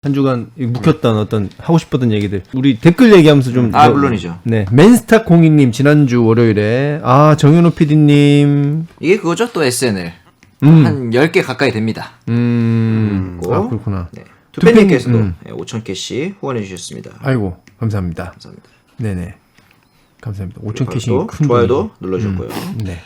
한 주간 묵혔던 어떤 하고 싶었던 얘기들 우리 댓글 얘기하면서 좀 물론이죠. 네, 맨스타 공이님 지난주 월요일에 정현호 PD님 이게 그거죠 또 SNL 한 10개 가까이 됩니다. 그렇구나. 네. 두팬님께서도 5,000개씩 후원해 주셨습니다. 아이고 감사합니다. 감사합니다. 네네 감사합니다. 5,000개씩 큰 좋아요도 눌러주고요. 네.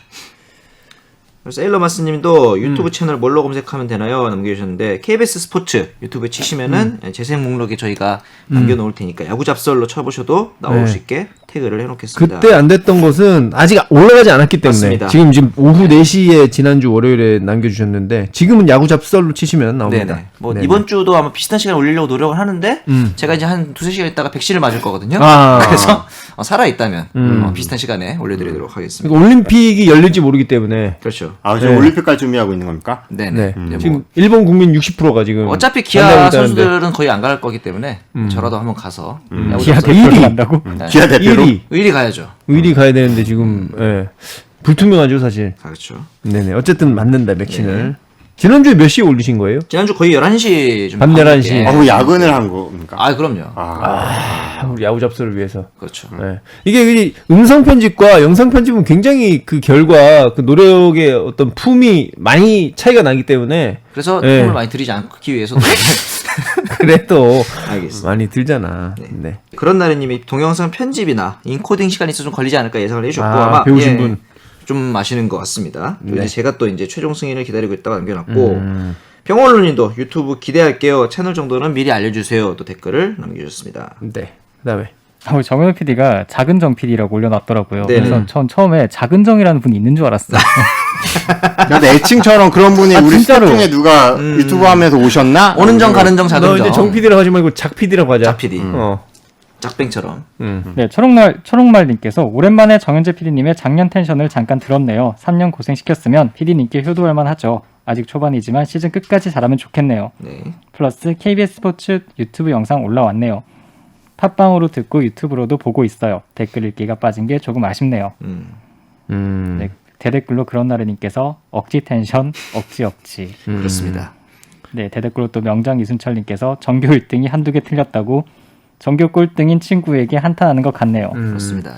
세일러마스님도 유튜브 채널 뭘로 검색하면 되나요? 남겨주셨는데 KBS 스포츠 유튜브에 치시면은 재생 목록에 저희가 남겨놓을 테니까 야구 잡설로 쳐보셔도 나올 수 있게 태그를 해놓겠습니다. 그때 안 됐던 것은 아직 올라가지 않았기 때문에 맞습니다. 지금 오후 4시에 지난주 월요일에 남겨주셨는데 지금은 야구 잡설로 치시면 나옵니다. 네네. 뭐 네네. 이번 주도 아마 비슷한 시간에 올리려고 노력을 하는데 제가 이제 한 2-3시간 있다가 백신을 맞을 거거든요. 그래서 살아있다면 비슷한 시간에 올려드리도록 하겠습니다. 그러니까 올림픽이 열릴지 모르기 때문에 그렇죠. 지금 네. 올림픽까지 준비하고 있는 겁니까? 네네. 네. 뭐 지금 일본 국민 60%가 지금 어차피 반대하고 기아 있다는데. 선수들은 거의 안 갈 거기 때문에 저라도 한번 가서 야구 기아 잡설 대표로 간다고? 네. 기아 대표로? 1위 의리 가야죠. 가야 되는데 지금 불투명하죠 사실. 그렇죠. 네네 어쨌든 맞는다 백신을. 지난주에 몇 시에 올리신 거예요? 지난주 거의 11시 좀 밤 11시. 그럼 야근을 한 겁니까? 그럼요. 우리 야구 잡설을 위해서. 그렇죠. 네. 이게 음성 편집과 영상 편집은 굉장히 그 결과 그 노력의 어떤 품이 많이 차이가 나기 때문에 그래서 네. 힘을 많이 들이지 않기 위해서 그래도 알겠습니다. 많이 들잖아. 네. 그런 날에님이 동영상 편집이나 인코딩 시간이 있어 좀 걸리지 않을까 예상을 해주셨고 아마 배우신 분. 좀 아시는 것 같습니다. 또 네. 이제 제가 또 이제 최종 승인을 기다리고 있다고 남겨놨고 병원론님도 유튜브 기대할게요. 채널 정도는 미리 알려주세요. 또 댓글을 남겨주셨습니다. 네. 그다음에 정현우 PD가 작은정 PD라고 올려놨더라고요. 네네. 그래서 전 처음에 작은정이라는 분이 있는 줄 알았어요. 근데 애칭처럼 그런 분이 우리 진짜로? 스타중에 누가 유튜브 하면서 오셨나? 오는 정 가는 정 너 작은 이제 정. 정 PD라고 하지 말고 작 PD라고 하자. 작 PD. 어. 짝뱅처럼. 네, 초록말님께서 오랜만에 정현재 PD님의 작년 텐션을 잠깐 들었네요. 3년 고생시켰으면 PD님께 효도할 만하죠. 아직 초반이지만 시즌 끝까지 잘하면 좋겠네요. 네. 플러스 KBS 스포츠 유튜브 영상 올라왔네요. 팟빵으로 듣고 유튜브로도 보고 있어요. 댓글 읽기가 빠진 게 조금 아쉽네요. 네, 대댓글로 그런 나르님께서 억지 텐션, 억지. 그렇습니다. 네, 대댓글로 또 명장 이순철님께서 전교 1등이 한두 개 틀렸다고 전교 꼴등인 친구에게 한탄하는 것 같네요. 그렇습니다.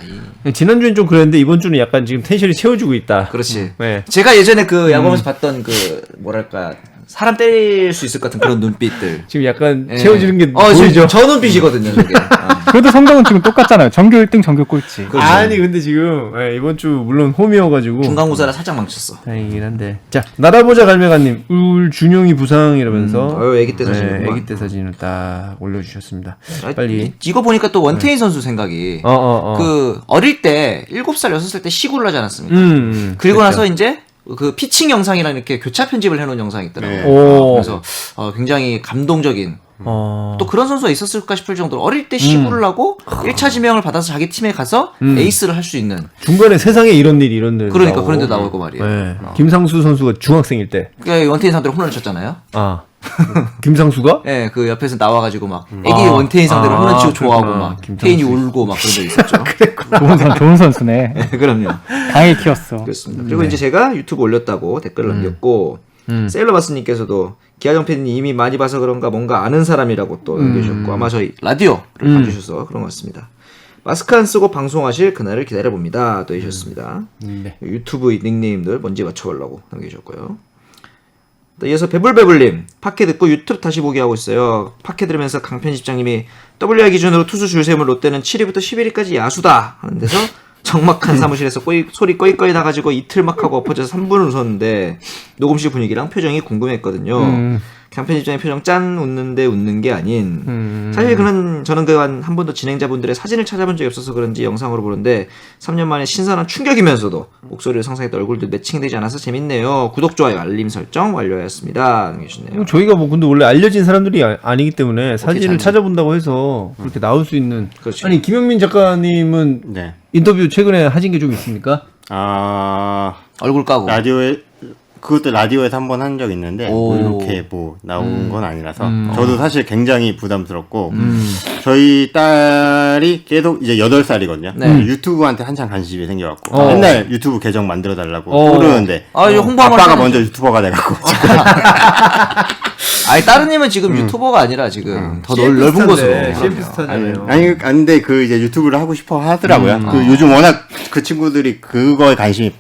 지난주엔 좀 그랬는데 이번 주는 약간 지금 텐션이 채워주고 있다. 그렇지. 네. 제가 예전에 그 야구하면서 봤던 그 뭐랄까 사람 때릴 수 있을 것 같은 그런 눈빛들. 지금 약간 예. 채워지는 게 지금 보이죠? 저 눈빛이거든요, 저게. 그래도 성적은 지금 똑같잖아요. 전교 1등, 전교 꼴찌. 그렇죠. 아니 근데 지금 이번 주 물론 홈이어가지고 중간고사를 살짝 망쳤어. 다행이긴 한데 자 나라보자 갈매가님 준용이 부상이라면서 애기 때 사진을 애기 때 사진을 딱 올려주셨습니다. 아, 빨리 이거 보니까 또 원태인 선수 생각이 그 어릴 때 7살 6살 때 시구를 하지 않았습니까? 그리고 그렇죠. 나서 이제 그 피칭 영상이랑 이렇게 교차 편집을 해놓은 영상이 있더라고요. 네. 오. 그래서 굉장히 감동적인 또 그런 선수가 있었을까 싶을 정도로 어릴 때 시구를 하고 1차 지명을 받아서 자기 팀에 가서 에이스를 할 수 있는 중간에 세상에 이런 일 그러니까 그런 데 나오고 말이에요. 네. 김상수 선수가 중학생일 때 그러니까 원태인 상대로 홈런을 쳤잖아요. 김상수가 네, 그 옆에서 나와가지고 막 애기 원태인 상대로 홈런 치고 좋아하고 막 태인이 울고 막 그런 적 있었죠. 좋은 선수네. 네, 그럼요. 강하게 키웠어. 그렇습니다. 그리고 이제 제가 유튜브 올렸다고 댓글을 남겼고 세일러바스님께서도 기아정 PD님 이미 많이 봐서 그런가 뭔가 아는 사람이라고 또 남겨주셨고 아마 저희 라디오를 봐주셔서 그런 것 같습니다. 마스크 안 쓰고 방송하실 그날을 기다려봅니다. 또 해주셨습니다. 네. 유튜브 닉네임들 뭔지 맞춰보려고 남겨주셨고요. 또 이어서 배불배불님 팟캐 듣고 유튜브 다시 보기 하고 있어요. 팟캐 들으면서 강편집장님이 WR 기준으로 투수 줄셈을 롯데는 7위부터 11위까지 야수다 하는 데서 적막한 사무실에서 소리 꺼이꺼이 나가지고 이틀 막 하고 엎어져서 3분을 웃었는데 녹음실 분위기랑 표정이 궁금했거든요. 강편집장의 표정 짠 웃는데 웃는 게 아닌 사실 저는 그한 번도 진행자분들의 사진을 찾아본 적이 없어서 그런지 영상으로 보는데 3년 만에 신선한 충격이면서도 목소리를 상상했던 얼굴도 매칭되지 않아서 재밌네요. 구독, 좋아요, 알림 설정 완료하였습니다. 남겨주셨네요. 저희가 뭐 근데 원래 알려진 사람들이 아니기 때문에 사진을 잘 찾아본다고 해서 그렇게 나올 수 있는 그렇지. 아니 김영민 작가님은 인터뷰 최근에 하신 게 좀 있습니까? 얼굴 까고 라디오에 그것도 라디오에서 한번 한 적 있는데 뭐 이렇게 뭐 나온 건 아니라서 저도 사실 굉장히 부담스럽고 저희 딸이 계속 이제 8살이거든요. 네. 유튜브한테 한창 관심이 생겨갖고 맨날 유튜브 계정 만들어달라고 그러는데 이제 홍보 한번 아빠가 해야지. 먼저 유튜버가 돼갖고 아니 따르님은 지금 유튜버가 아니라 지금 더 넓은 곳으로 CF 스타잖아요. 아니 근데 그 이제 유튜브를 하고 싶어 하더라고요. 그 요즘 워낙 그 친구들이 그거에 관심이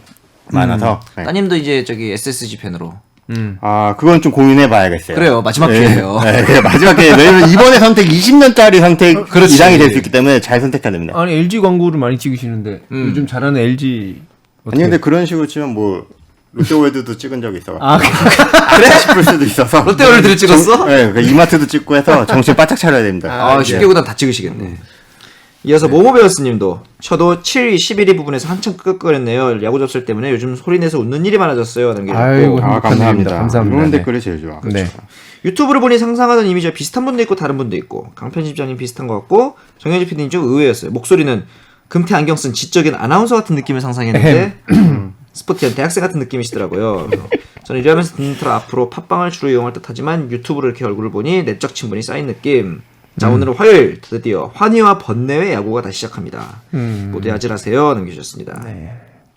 많아서 네. 따님도 이제 저기 SSG 팬으로 아 그건 좀 고민해봐야겠어요. 그래요 마지막 기회예요. 네, 그래, 마지막 기회. 왜냐면 이번에 선택 20년짜리 선택 그렇지. 이상이 될 수 있기 때문에 잘 선택해야 됩니다. 아니 LG 광고를 많이 찍으시는데 요즘 잘하는 LG 아니 근데 그런 식으로 치면 뭐 롯데월드도 찍은 적이 있어. 아 그래 싶을 수도 있어서. 롯데월드를 찍었어? 네, 그 이마트도 찍고 해서 정신 바짝 차려야 됩니다. 10개보다 다 찍으시겠네. 이어서 모모베어스님도 저도 7위, 11위 부분에서 한참 끄끄거렸네요. 야구 접설 때문에 요즘 소리내서 웃는 일이 많아졌어요. 남겨주셨고 아이고, 아 감사합니다. 감사합니다. 이런 네. 댓글이 제일 좋아. 네. 유튜브를 보니 상상하던 이미지와 비슷한 분도 있고 다른 분도 있고 강편집장님 비슷한 것 같고 정현지 PD님 좀 의외였어요. 목소리는 금태 안경 쓴 지적인 아나운서 같은 느낌을 상상했는데 스포티한 대학생 같은 느낌이시더라고요. 저는 일하면서 듣는 터라 앞으로 팟빵을 주로 이용할 듯하지만 유튜브로 이렇게 얼굴을 보니 내적 친분이 쌓인 느낌. 자 오늘은 화요일 드디어 환희와 번뇌의 야구가 다시 시작합니다. 모두 야질하세요 남겨주셨습니다.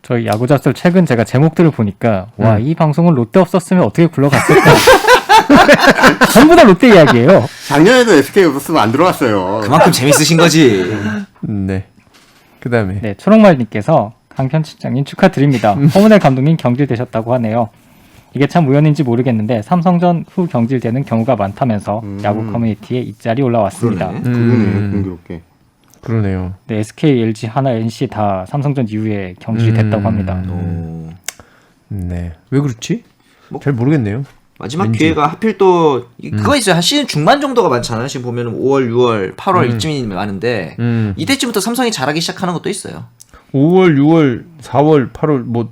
저희 야구 잡설 최근 제가 제목들을 보니까 와 이 방송은 롯데 없었으면 어떻게 굴러갔을까? 전부 다 롯데 이야기예요. 작년에도 SK 없었으면 안 들어왔어요. 그만큼 재밌으신 거지. 네. 그다음에 네, 초록말님께서 강편집장님 축하드립니다. 허문el 감독님 경질되셨다고 하네요. 이게 참 우연인지 모르겠는데 삼성전 후 경질되는 경우가 많다면서 야구 커뮤니티에 이 짤이 올라왔습니다. 그러네. 그러네 공교롭게. 그러네요. 네, SK, LG, 하나, NC 다 삼성전 이후에 경질이 됐다고 합니다. 네. 왜 그렇지? 뭐- 잘 모르겠네요. 마지막 기회가 하필 또 그거 있어요. 한 시즌 중반 정도가 많잖아요. 지금 보면은 5월, 6월, 8월 이쯤이 많은데 이때쯤부터 삼성이 잘하기 시작하는 것도 있어요. 5월, 6월, 4월, 8월 뭐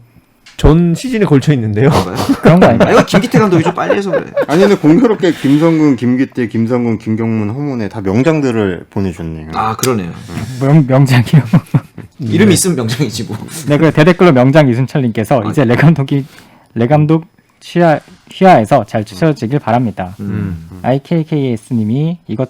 전 시즌에 걸쳐 있는데요. 그런 거 아닌가요? 이거 김기태 감독이 좀 빨리 해서 그래. 아니 근데 공교롭게 김성근, 김기태, 김성근, 김경문, 허문에 다 명장들을 보내줬네요. 아 그러네요. 명장이요. 이름이 있으면 명장이지 뭐. 네, 그 대댓글로 명장 이순철님께서 이제 레 감독 휘하에서 잘 추천해주길 바랍니다. IKKS님이 이거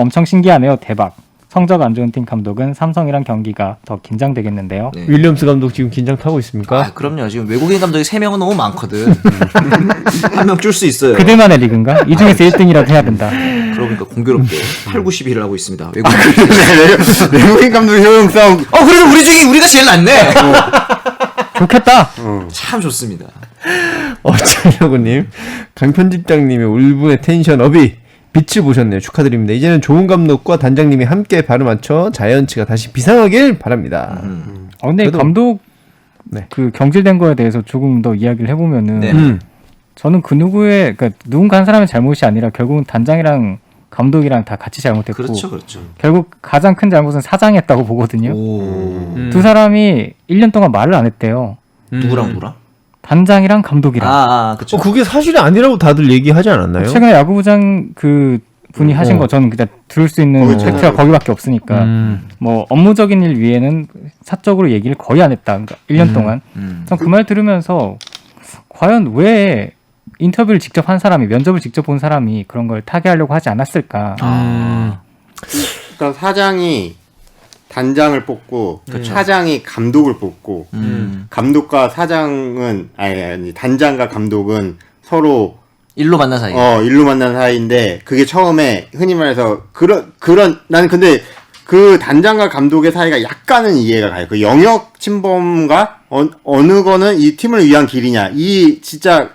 엄청 신기하네요. 대박. 성적 안 좋은 팀 감독은 삼성이랑 경기가 더 긴장되겠는데요. 네. 윌리엄스 감독 지금 긴장 타고 있습니까? 아 그럼요. 지금 외국인 감독이 3명은 너무 많거든. 한 명 줄 수 있어요. 그들만의 리그인가? 이 중에서 1등이라도 해야 된다. 그러니까 공교롭게 8, 9, 11을 하고 있습니다. 외국인 감독 효용 싸움. 그래도 우리 중에 우리가 제일 낫네. 좋겠다. 참 좋습니다. 차려구님, 강편집장님의 울분의 텐션업이 빛을 보셨네요. 축하드립니다. 이제는 좋은 감독과 단장님이 함께 발을 맞춰 자이언츠가 다시 비상하길 바랍니다. 근데 그래도- 감독 네. 그 경질된 거에 대해서 조금 더 이야기를 해보면은 네. 저는 그러니까 누군가 한 사람의 잘못이 아니라 결국은 단장이랑 감독이랑 다 같이 잘못했고 그렇죠, 그렇죠. 결국 가장 큰 잘못은 사장이 했다고 보거든요. 오. 두 사람이 1년 동안 말을 안 했대요. 누구랑? 단장이랑 감독이랑. 그렇죠. 그게 사실이 아니라고 다들 얘기하지 않았나요? 최근에 야구부장 그 분이 하신 거 저는 그냥 들을 수 있는 팩트가 거기밖에 없으니까 뭐 업무적인 일 위에는 사적으로 얘기를 거의 안 했다. 그러니까 1년 동안. 전 그 말 들으면서 과연 왜 인터뷰를 직접 한 사람이 면접을 직접 본 사람이 그런 걸 타개하려고 하지 않았을까? 그러니까 사장이 단장을 뽑고 사장이 감독을 뽑고 감독과 사장은 아니 단장과 감독은 서로 일로 만난 사이. 일로 만난 사이인데 그게 처음에 흔히 말해서 그런 나는 근데 그 단장과 감독의 사이가 약간은 이해가 가요. 그 영역 침범과 어느 거는 이 팀을 위한 길이냐 이 진짜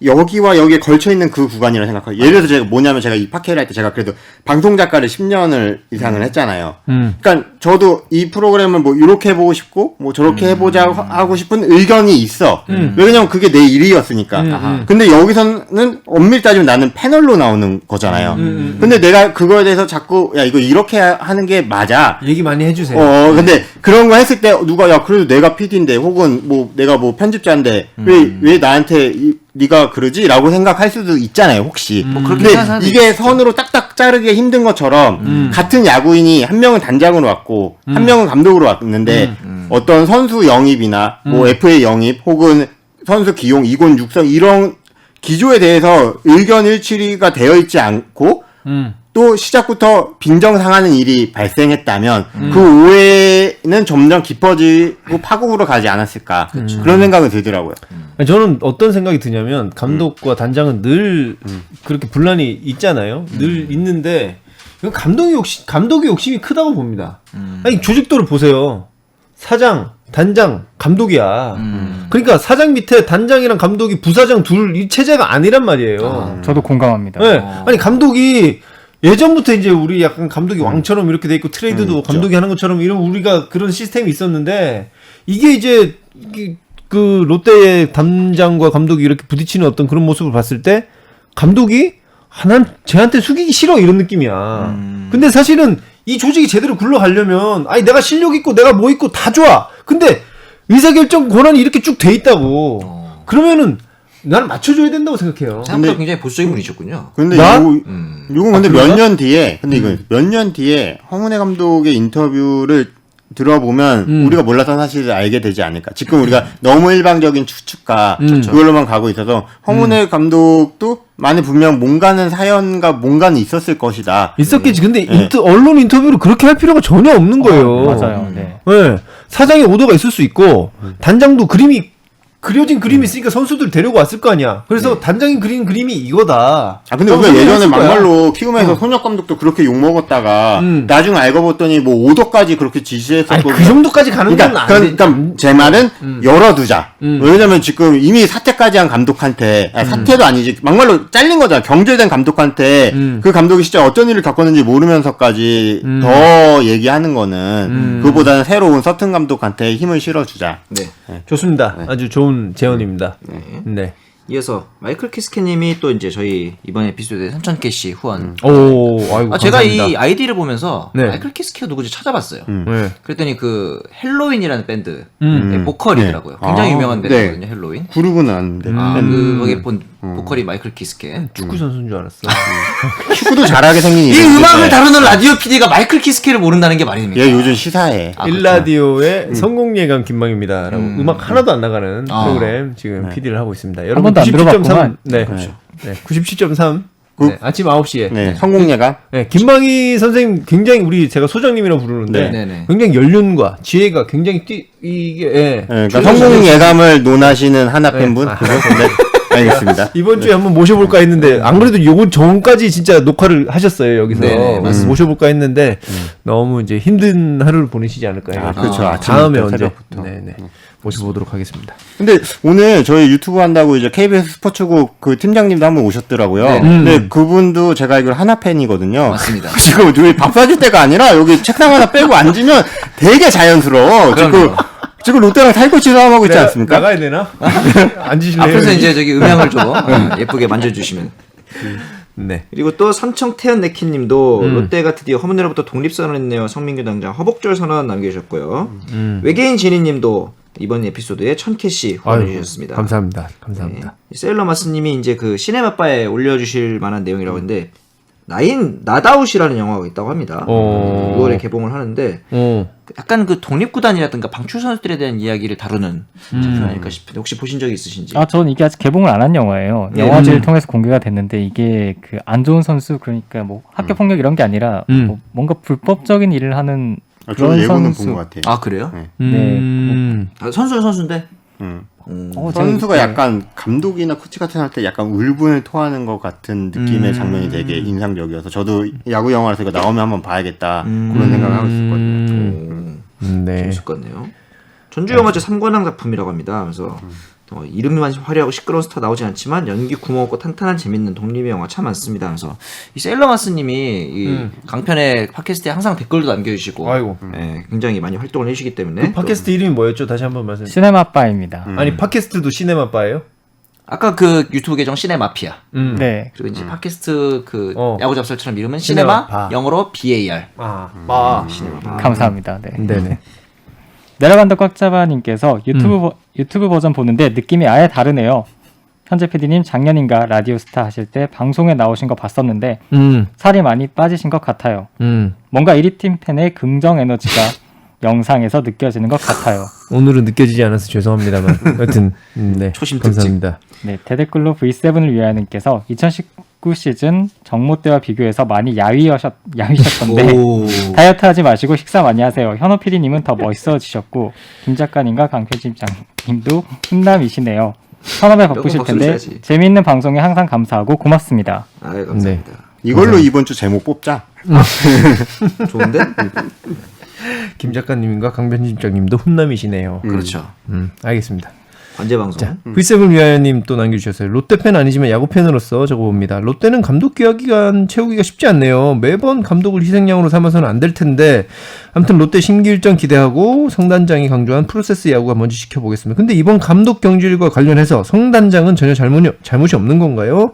여기와 여기에 걸쳐 있는 그 구간이라 생각해요. 예를 들어서 제가 뭐냐면 제가 이 팟캐를 할 때 제가 그래도 방송 작가를 10년을 이상을 했잖아요. 그러니까 저도 이 프로그램을 뭐 이렇게 해보고 싶고 뭐 저렇게 해보자 하고 싶은 의견이 있어. 왜냐면 그게 내 일이었으니까. 근데 여기서는 엄밀히 따지면 나는 패널로 나오는 거잖아요. 근데 내가 그거에 대해서 자꾸 야 이거 이렇게 하는 게 맞아. 얘기 많이 해주세요. 근데 그런 거 했을 때 누가 야 그래도 내가 PD인데 혹은 뭐 내가 뭐 편집자인데 왜 나한테 네가 그러지? 라고 생각할 수도 있잖아요, 혹시. 근데 이게 선으로 딱딱 자르기 힘든 것처럼 같은 야구인이 한 명은 단장으로 왔고 한 명은 감독으로 왔는데 어떤 선수 영입이나 뭐 FA 영입 혹은 선수 기용, 2군 육성 이런 기조에 대해서 의견 일치가 되어 있지 않고 또 시작부터 빈정상하는 일이 발생했다면 그 오해는 점점 깊어지고 파국으로 가지 않았을까 그런 생각은 들더라고요. 저는 어떤 생각이 드냐면 감독과 단장은 늘 그렇게 분란이 있잖아요. 늘 있는데 이건 감독의 욕심이 크다고 봅니다. 아니 조직도를 보세요. 사장, 단장, 감독이야. 그러니까 사장 밑에 단장이랑 감독이 부사장 둘 이 체제가 아니란 말이에요. 저도 공감합니다. 네. 아니 감독이 예전부터 이제 우리 약간 감독이 왕처럼 이렇게 돼 있고 트레이드도 감독이 하는 것처럼 이런 우리가 그런 시스템이 있었는데 이게 이제 그 롯데의 단장과 감독이 이렇게 부딪히는 어떤 그런 모습을 봤을 때 감독이 난 쟤한테 숙이기 싫어 이런 느낌이야. 근데 사실은 이 조직이 제대로 굴러가려면 아니 내가 실력 있고 내가 뭐 있고 다 좋아. 근데 의사결정 권한이 이렇게 쭉 돼 있다고. 그러면은 나는 맞춰줘야 된다고 생각해요. 생각보다 굉장히 보수적인 분이셨군요. 근데 나? 요건 근데 몇 년 뒤에 이거 몇 년 뒤에 허문회 감독의 인터뷰를 들어보면 우리가 몰랐던 사실을 알게 되지 않을까. 지금 우리가 너무 일방적인 추측과 그걸로만 가고 있어서 허문회 감독도 만에 분명 뭔가는 사연과 뭔가는 있었을 것이다. 있었겠지. 근데 언론 인터뷰로 그렇게 할 필요가 전혀 없는 거예요. 맞아요. 네. 네. 사장의 오더가 있을 수 있고 단장도 그려진 그림이 있으니까 선수들 데리고 왔을 거 아니야. 그래서 단장이 그린 그림이 이거다. 아 근데 우리가 예전에 막말로 키움에서 손혁 감독도 그렇게 욕 먹었다가 나중에 알고 봤더니 뭐 오더까지 그렇게 지시했었고. 아니 그 정도까지 가는 건 그러니까 제 말은 열어두자. 왜냐면 지금 이미 사퇴까지 한 감독한테 사퇴도 아니지 막말로 잘린 거잖아. 경질된 감독한테 그 감독이 진짜 어떤 일을 겪었는지 모르면서까지 더 얘기하는 거는 그보다는 새로운 서튼 감독한테 힘을 실어주자. 네. 좋습니다. 아주 좋은 제언입니다. 네. 이어서 마이클 키스케님이 또 이제 저희 이번 에피소드에 3,000개씩 후원. 오, 아이고 제가 감사합니다. 이 아이디를 보면서 네. 마이클 키스케가 누구지 찾아봤어요. 네. 그랬더니 그 헬로윈이라는 밴드의 보컬이더라고요. 굉장히 아, 유명한 네. 밴드거든요. 헬로윈. 그룹은 아는데. 거기에 본 보컬이 마이클 키스케. 축구 선수인 줄 알았어. 축구도 잘하게 생긴 이 이름인데. 음악을 다루는 라디오 PD가 마이클 키스케를 모른다는 게 말이 됩니까? 얘 요즘 시사해. 일라디오의 성공 예감 김망입니다라고 음악 하나도 안 나가는 프로그램 지금 PD를 하고 있습니다. 여러분 번도 안 97.3 들어봤구만. 네. 네. 97.3 네. 아침 9시에 네, 성공예감. 네, 김망희 선생님 굉장히 제가 소장님이라고 부르는데 네. 굉장히 연륜과 지혜가 굉장히 이게 그러니까 성공예감을 논하시는 하나 팬분. 네, 알겠습니다. 이번 주에 한번 모셔볼까 했는데 안 그래도 요번 전까지 진짜 녹화를 하셨어요 여기서. 네네, 맞습니다. 모셔볼까 했는데 너무 이제 힘든 하루를 보내시지 않을까 해요. 그렇죠. 다음에 아침부터 언제 새벽부터. 네네 모셔보도록 하겠습니다. 근데 오늘 저희 유튜브 한다고 이제 KBS 스포츠국 그 팀장님도 한번 오셨더라고요. 네. 근데 그분도 제가 알기로 하나 팬이거든요. 맞습니다. 지금 여기 밥 사줄 때가 아니라 여기 책상 하나 빼고 앉으면 되게 자연스러워. 지금 롯데랑 타이거치 싸움하고 있지 않습니까? 나가야 되나? 앉으실래요? 앞에서 이제 저기 음향을 좀 예쁘게 만져주시면. 네. 그리고 또 삼청태연 네키님도 롯데가 드디어 허문회로부터 독립선언했네요. 성민규 당장 허벅절 선언 남겨주셨고요. 외계인 진희님도 이번 에피소드에 1000캐시 후원해주셨습니다. 감사합니다. 네. 세일러마스님이 이제 그 시네마바에 올려주실 만한 내용이라고 했는데 나다웃이라는 영화가 있다고 합니다. 6월에 개봉을 하는데 약간 그 독립구단이라든가 방출 선수들에 대한 이야기를 다루는 작품 아닐까 싶은데 혹시 보신 적이 있으신지? 저는 이게 아직 개봉을 안 한 영화예요. 영화제를 통해서 공개가 됐는데 이게 그 안 좋은 선수 그러니까 뭐 학교 폭력 이런 게 아니라 뭐 뭔가 불법적인 일을 하는 저는 그런 예고는 선수. 본 것 같아요. 아 그래요? 네. 선수는 선수인데. 선수가 제가- 약간 감독이나 코치 같은 할 때 약간 울분을 토하는 것 같은 느낌의 장면이 되게 인상적이어서 저도 야구 영화라서 이거 나오면 한번 봐야겠다 그런 생각을 하고 있었거든요. 네. 재밌을 것 같네요. 전주영화제 3관왕 작품이라고 합니다. 그래서 이름만 화려하고 시끄러운 스타 나오진 않지만 연기 구멍 없고 탄탄한 재밌는 독립의 영화 참 많습니다. 그래서 이 세일러마스님이 이 강편의 팟캐스트에 항상 댓글도 남겨주시고 아이고. 예, 굉장히 많이 활동을 해주시기 때문에 그 팟캐스트 이름이 뭐였죠? 다시 한번 말씀. 시네마바입니다. 아니 팟캐스트도 시네마바예요? 아까 그 유튜브 계정 시네마피아 네. 그리고 이제 팟캐스트 그 야구 잡설처럼 이름은 시네마 시네마 영어로 BAR 시네마바. 감사합니다. 네. 네네. 내려간다 꽉잡아님께서 유튜브 버전 보는데 느낌이 아예 다르네요. 현재 PD님 작년인가 라디오스타 하실 때 방송에 나오신 거 봤었는데 살이 많이 빠지신 것 같아요. 뭔가 1위 팀 팬의 긍정 에너지가 영상에서 느껴지는 것 같아요. 오늘은 느껴지지 않아서 죄송합니다만 하여튼 네 초심 특집. 감사합니다. 네, 대댓글로 V7을 위하여님께서 2019 시즌 정모 때와 비교해서 많이 야위셨던데 오. 다이어트 하지 마시고 식사 많이 하세요. 현호 PD님은 더 멋있어지셨고 김 작가님과 강 편집장님도 훈남이시네요. 현업에 바쁘실 박수를 텐데 쳐야지. 재미있는 방송에 항상 감사하고 고맙습니다. 아유, 감사합니다. 이걸로 이번 주 제목 뽑자. 좋은데? 김 작가님과 강 편집장님도 훈남이시네요. 그렇죠. 알겠습니다. 관제 방송. 자, V7 위하여님 또 남겨주셨어요. 롯데팬 아니지만 야구팬으로서 적어봅니다. 롯데는 감독 기간 채우기가 쉽지 않네요. 매번 감독을 희생양으로 삼아서는 안 될 텐데 아무튼 롯데 신규 일정 기대하고 성단장이 강조한 프로세스 야구가 먼저 지켜보겠습니다. 근데 이번 감독 경질과 관련해서 성단장은 전혀 잘못이 없는 건가요?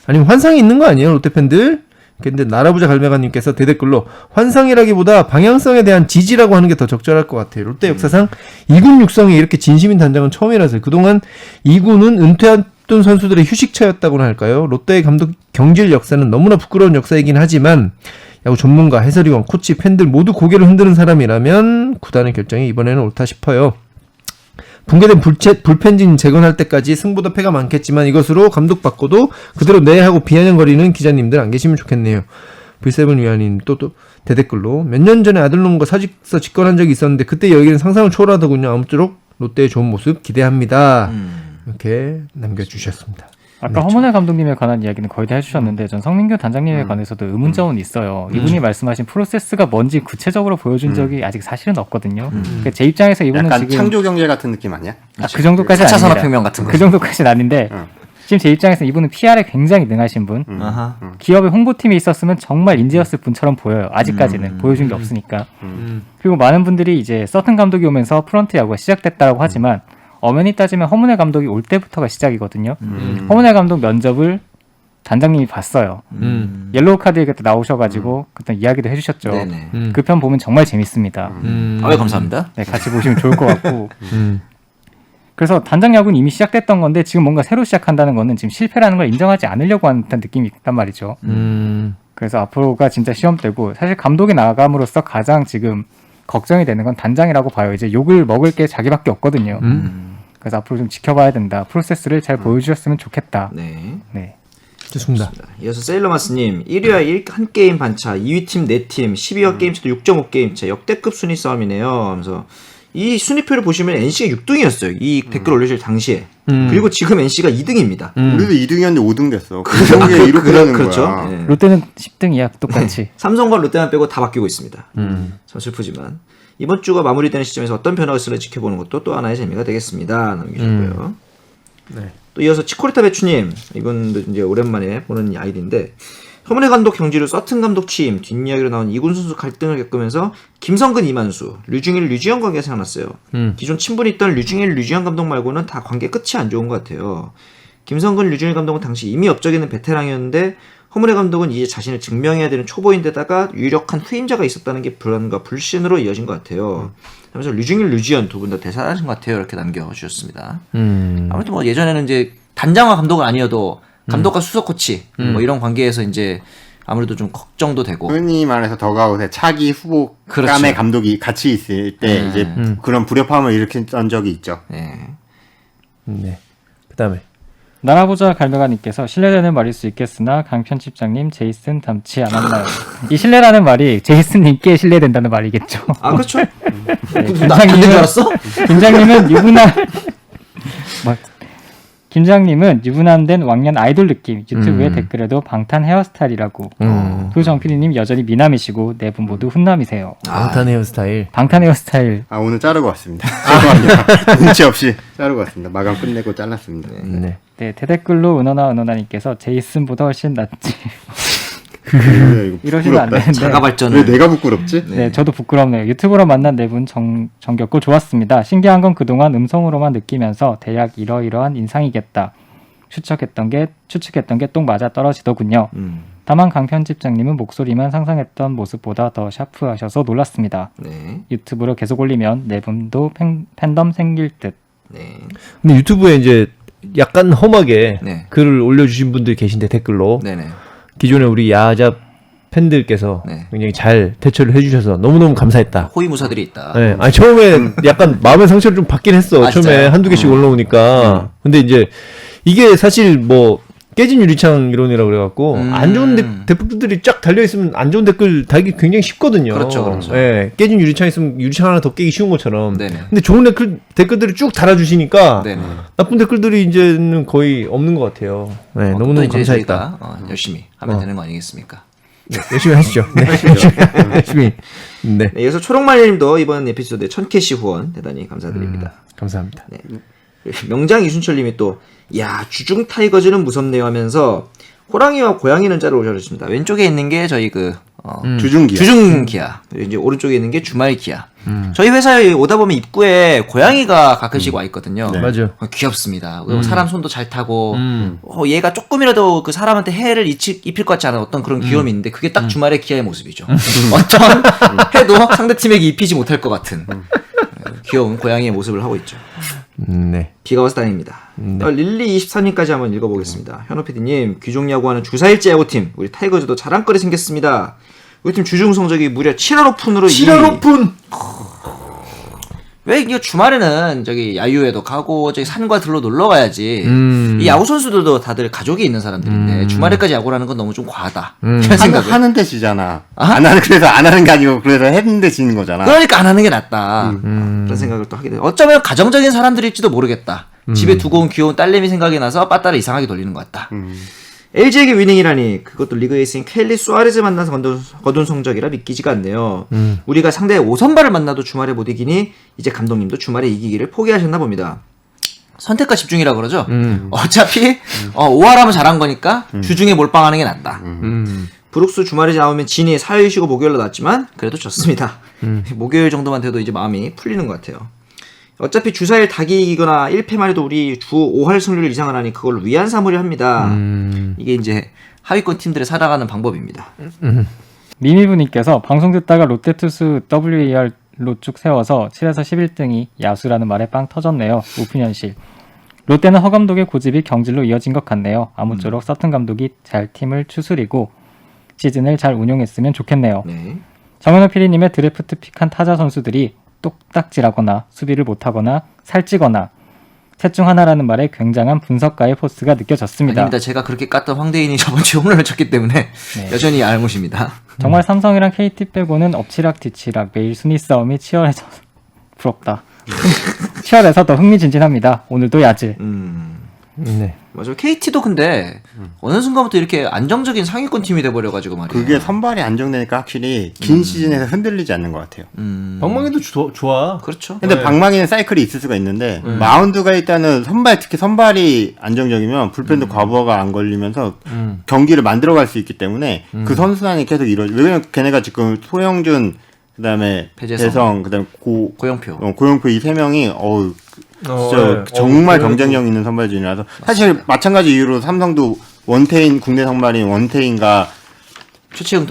아니면 환상이 있는 거 아니에요, 롯데팬들? 근데 나라부자 갈매가님께서 대댓글로 환상이라기보다 방향성에 대한 지지라고 하는 게 더 적절할 것 같아요. 롯데 역사상 2군 육성에 이렇게 진심인 단장은 처음이라서요. 그동안 2군은 은퇴했던 선수들의 휴식처였다고나 할까요? 롯데의 감독 경질 역사는 너무나 부끄러운 역사이긴 하지만 야구 전문가, 해설위원, 코치, 팬들 모두 고개를 흔드는 사람이라면 구단의 결정이 이번에는 옳다 싶어요. 붕괴된 불펜진 재건할 때까지 승보다 패가 많겠지만 이것으로 감독 바꿔도 그대로 네 하고 비아냥거리는 기자님들 안 계시면 좋겠네요. V7 위원님 또 대댓글로 몇 년 전에 아들놈과 사직서 직권한 적이 있었는데 그때 여기는 상상을 초월하더군요. 아무쪼록 롯데의 좋은 모습 기대합니다. 이렇게 남겨주셨습니다. 아까 허문회 감독님에 관한 이야기는 거의 다 해주셨는데 전 성민규 단장님에 관해서도 의문점은 있어요. 이분이 말씀하신 프로세스가 뭔지 구체적으로 보여준 적이 아직 사실은 없거든요. 그러니까 제 입장에서 이분은 약간 지금 창조 경제 같은 느낌 아니야? 그 정도까지는 4차 아닙니다. 산업혁명 같은 거. 그 정도까지는 아닌데 지금 제 입장에서 이분은 PR에 굉장히 능하신 분. 아하. 기업의 홍보팀에 있었으면 정말 인재였을 분처럼 보여요. 아직까지는 보여준 게 없으니까. 그리고 많은 분들이 이제 서튼 감독이 오면서 프런트 야구가 시작됐다고 하지만 엄연히 따지면 허문회 감독이 올 때부터가 시작이거든요. 허문회 감독 면접을 단장님이 봤어요. 옐로우 카드에 그때 나오셔가지고 그때 이야기도 해주셨죠. 네네. 그 편 보면 정말 재밌습니다. 아유, 감사합니다. 네, 같이 보시면 좋을 것 같고. 그래서 단장 야구는 이미 시작됐던 건데 지금 뭔가 새로 시작한다는 거는 지금 실패라는 걸 인정하지 않으려고 하는 듯한 느낌이 있단 말이죠. 그래서 앞으로가 진짜 시험되고 사실 감독이 나감으로써 가장 지금 걱정이 되는 건 단장이라고 봐요. 이제 욕을 먹을 게 자기밖에 없거든요. 그래서 앞으로 좀 지켜봐야 된다. 프로세스를 잘 보여주셨으면 좋겠다. 네. 네. 좋습니다. 이어서 세일러마스님 1위와 1게임 반차, 2위 팀 4팀, 12위 게임차도 6.5게임차 역대급 순위 싸움이네요 하면서 이 순위표를 보시면 NC가 6등이었어요. 이 댓글 올리실 당시에. 그리고 지금 NC가 2등입니다. 우리도 2등이었는데 5등 됐어. 그런 게 이렇게 되는 그렇죠. 거야. 네. 롯데는 10등이야 똑같이. 삼성과 롯데만 빼고 다 바뀌고 있습니다. 참 슬프지만 이번 주가 마무리되는 시점에서 어떤 변화가 있을지 지켜보는 것도 또 하나의 재미가 되겠습니다. 남기셨고요. 네. 또 이어서 치코리타 배추님, 이분도 이제 오랜만에 보는 아이디인데 허문회 감독 경지로 서튼 감독 취임, 뒷이야기로 나온 이군 선수 갈등을 겪으면서 김성근, 이만수, 류중일, 류지영 관계가 생각났어요. 기존 친분이 있던 류중일, 류지영 감독 말고는 다 관계 끝이 안 좋은 것 같아요. 김성근, 류중일 감독은 당시 이미 업적에 있는 베테랑이었는데 허문회 감독은 이제 자신을 증명해야 되는 초보인데다가 유력한 후임자가 있었다는 게 불안과 불신으로 이어진 것 같아요. 하면서 류중일, 류지연 두 분 다 대단하신 것 같아요. 이렇게 남겨주셨습니다. 아무튼 뭐 예전에는 이제 단장과 감독은 아니어도 감독과 수석 코치 뭐 이런 관계에서 이제 아무래도 좀 걱정도 되고 흔히 말해서 더가웃에 차기 후보 그렇죠. 감의 감독이 같이 있을 때 이제 그런 불협화음을 일으켰던 적이 있죠. 네. 네. 그다음에 나라보자 갈매가님께서 신뢰되는 말일 수 있겠으나 강 편집장님 제이슨 닮지 않았나요? 이 신뢰라는 말이 제이슨님께 신뢰된다는 말이겠죠. 아 그렇죠. 네, 나안된 줄 알았어? 김장님은 유부남 김장님은 유부남된 왕년 아이돌 느낌. 유튜브에 댓글에도 방탄 헤어스타일이라고. 조정필이님 여전히 미남이시고 네 분 모두 훈남이세요. 방탄 헤어스타일. 방탄 헤어스타일. 아 오늘 자르고 왔습니다. 죄송합니다. 눈치 없이 자르고 왔습니다. 마감 끝내고 잘랐습니다. 네. 네, 대댓글로 은어나님께서 제이슨보다 훨씬 낫지. 이거 이러시면 안 부끄럽다. 되는데. 자가 왜 발전을. 내가 부끄럽지? 네, 저도 부끄럽네요. 유튜브로 만난 네 분 정겹고 좋았습니다. 신기한 건 그동안 음성으로만 느끼면서 대략 이러이러한 인상이겠다. 추측했던 게 똥 맞아 떨어지더군요. 다만 강 편집장님은 목소리만 상상했던 모습보다 더 샤프하셔서 놀랐습니다. 네. 유튜브로 계속 올리면 네 분도 팬덤 생길 듯. 네. 근데 유튜브에 이제 약간 험하게 네. 글을 올려주신 분들이 계신데 댓글로 네네. 기존에 우리 야잡 팬들께서 네. 굉장히 잘 대처를 해주셔서 너무너무 감사했다. 호위무사들이 있다. 네. 아니, 처음에 약간 마음의 상처를 좀 받긴 했어. 아, 처음에 진짜요? 한두 개씩 올라오니까. 근데 이제 이게 사실 뭐 깨진 유리창 이론이라고 그래갖고 안 좋은 댓글들이 쫙 달려있으면 안 좋은 댓글 달기 굉장히 쉽거든요. 그렇죠. 예, 깨진 유리창 있으면 유리창 하나 더 깨기 쉬운 것처럼. 네네. 근데 좋은 댓글들을 쭉 달아주시니까 네네. 나쁜 댓글들이 이제는 거의 없는 것 같아요. 네, 또 너무너무 이제 감사했다. 저희가 열심히 하면 되는 거 아니겠습니까? 네, 열심히 하시죠. 네, 열심히. 네. 네, 이어서 초록말님도 이번 에피소드에 1000캐시 후원 대단히 감사드립니다. 감사합니다. 네. 명장 이순철님이 또 야 주중 타이거즈는 무섭네요 하면서 호랑이와 고양이는 자를 올려주셨습니다. 왼쪽에 있는 게 저희 주중기아. 주중기아 그리고 이제 오른쪽에 있는 게 주말기아. 저희 회사에 오다 보면 입구에 고양이가 가끔씩 와 있거든요. 네. 맞아요. 귀엽습니다. 그리고 사람 손도 잘 타고 얘가 조금이라도 그 사람한테 해를 입힐 것 같지 않은 어떤 그런 귀여움이 있는데 그게 딱 주말의 기아의 모습이죠. 어떤 해도 상대팀에게 입히지 못할 것 같은 귀여운 고양이의 모습을 하고 있죠. 네. 비가 와서 다행입니다. 릴리 24님까지 한번 읽어보겠습니다. 현호 PD님, 귀족 야구하는 주사일제 야구팀 우리 타이거즈도 자랑거리 생겼습니다. 우리 팀 주중 성적이 무려 7할 오픈으로 7할 오픈! 왜 이게 주말에는 저기 야유회도 가고 저기 산과 들로 놀러 가야지. 이 야구 선수들도 다들 가족이 있는 사람들인데 주말에까지 야구를 하는 건 너무 좀 과하다. 이런 생각을. 하는데 지잖아. 그래서 안 하는 게 아니고 그래서 했는데 지는 거잖아. 그러니까 안 하는 게 낫다. 그런 생각을 또 하게 돼요. 어쩌면 가정적인 사람들일지도 모르겠다. 집에 두고 온 귀여운 딸내미 생각이 나서 빠따를 이상하게 돌리는 것 같다. LG에게 위닝이라니 그것도 리그 에이스인 켈리 수아레즈 만나서 거둔 성적이라 믿기지가 않네요. 우리가 상대의 5선발을 만나도 주말에 못 이기니 이제 감독님도 주말에 이기기를 포기하셨나 봅니다. 선택과 집중이라 그러죠. 어차피 5할하면 잘한 거니까 주중에 몰빵하는 게 낫다. 브룩스 주말에 나오면 진이 4일 쉬고 목요일로 났지만 그래도 좋습니다. 목요일 정도만 돼도 이제 마음이 풀리는 것 같아요. 어차피 주 4일 닭이 이기거나 1패만 해도 우리 주 5할 승률 이상을 하니 그걸 위안 삼으려 합니다. 이게 이제 하위권 팀들의 살아가는 방법입니다. 미미부님께서 방송 듣다가 롯데 투수 WAR로 쭉 세워서 7에서 11등이 야수라는 말에 빵 터졌네요. 오픈현실. 롯데는 허 감독의 고집이 경질로 이어진 것 같네요. 아무쪼록 서튼 감독이 잘 팀을 추스리고 시즌을 잘 운용했으면 좋겠네요. 네. 정현호 PD님의 드래프트 픽한 타자 선수들이 똑딱질하거나 수비를 못하거나 살찌거나 셋 중 하나라는 말에 굉장한 분석가의 포스가 느껴졌습니다. 아닙니다. 제가 그렇게 깠던 황대인이 저번 주에 홈런을 쳤기 때문에 네. 여전히 알못입니다. 정말 삼성이랑 KT 빼고는 엎치락 뒤치락 매일 순위 싸움이 치열해서 부럽다. 치열해서 더 흥미진진합니다. 오늘도 야질. 네. 맞아요. KT도 근데 어느 순간부터 이렇게 안정적인 상위권 팀이 돼버려가지고 말이에요. 그게 선발이 안정되니까 확실히 긴 시즌에서 흔들리지 않는 것 같아요. 방망이도 좋아. 그렇죠. 근데 방망이는 사이클이 있을 수가 있는데 마운드가 일단은 특히 선발이 안정적이면 불펜도 과부하가 안 걸리면서 경기를 만들어갈 수 있기 때문에 그 선순환이 계속 왜냐면 걔네가 지금 소영준 그다음에 배성 그다음에 고영표 이 세 명이 진짜 정말 경쟁력 있는 선발진이라서 사실 마찬가지 이유로 삼성도 국내 선발인 원태인과 최채영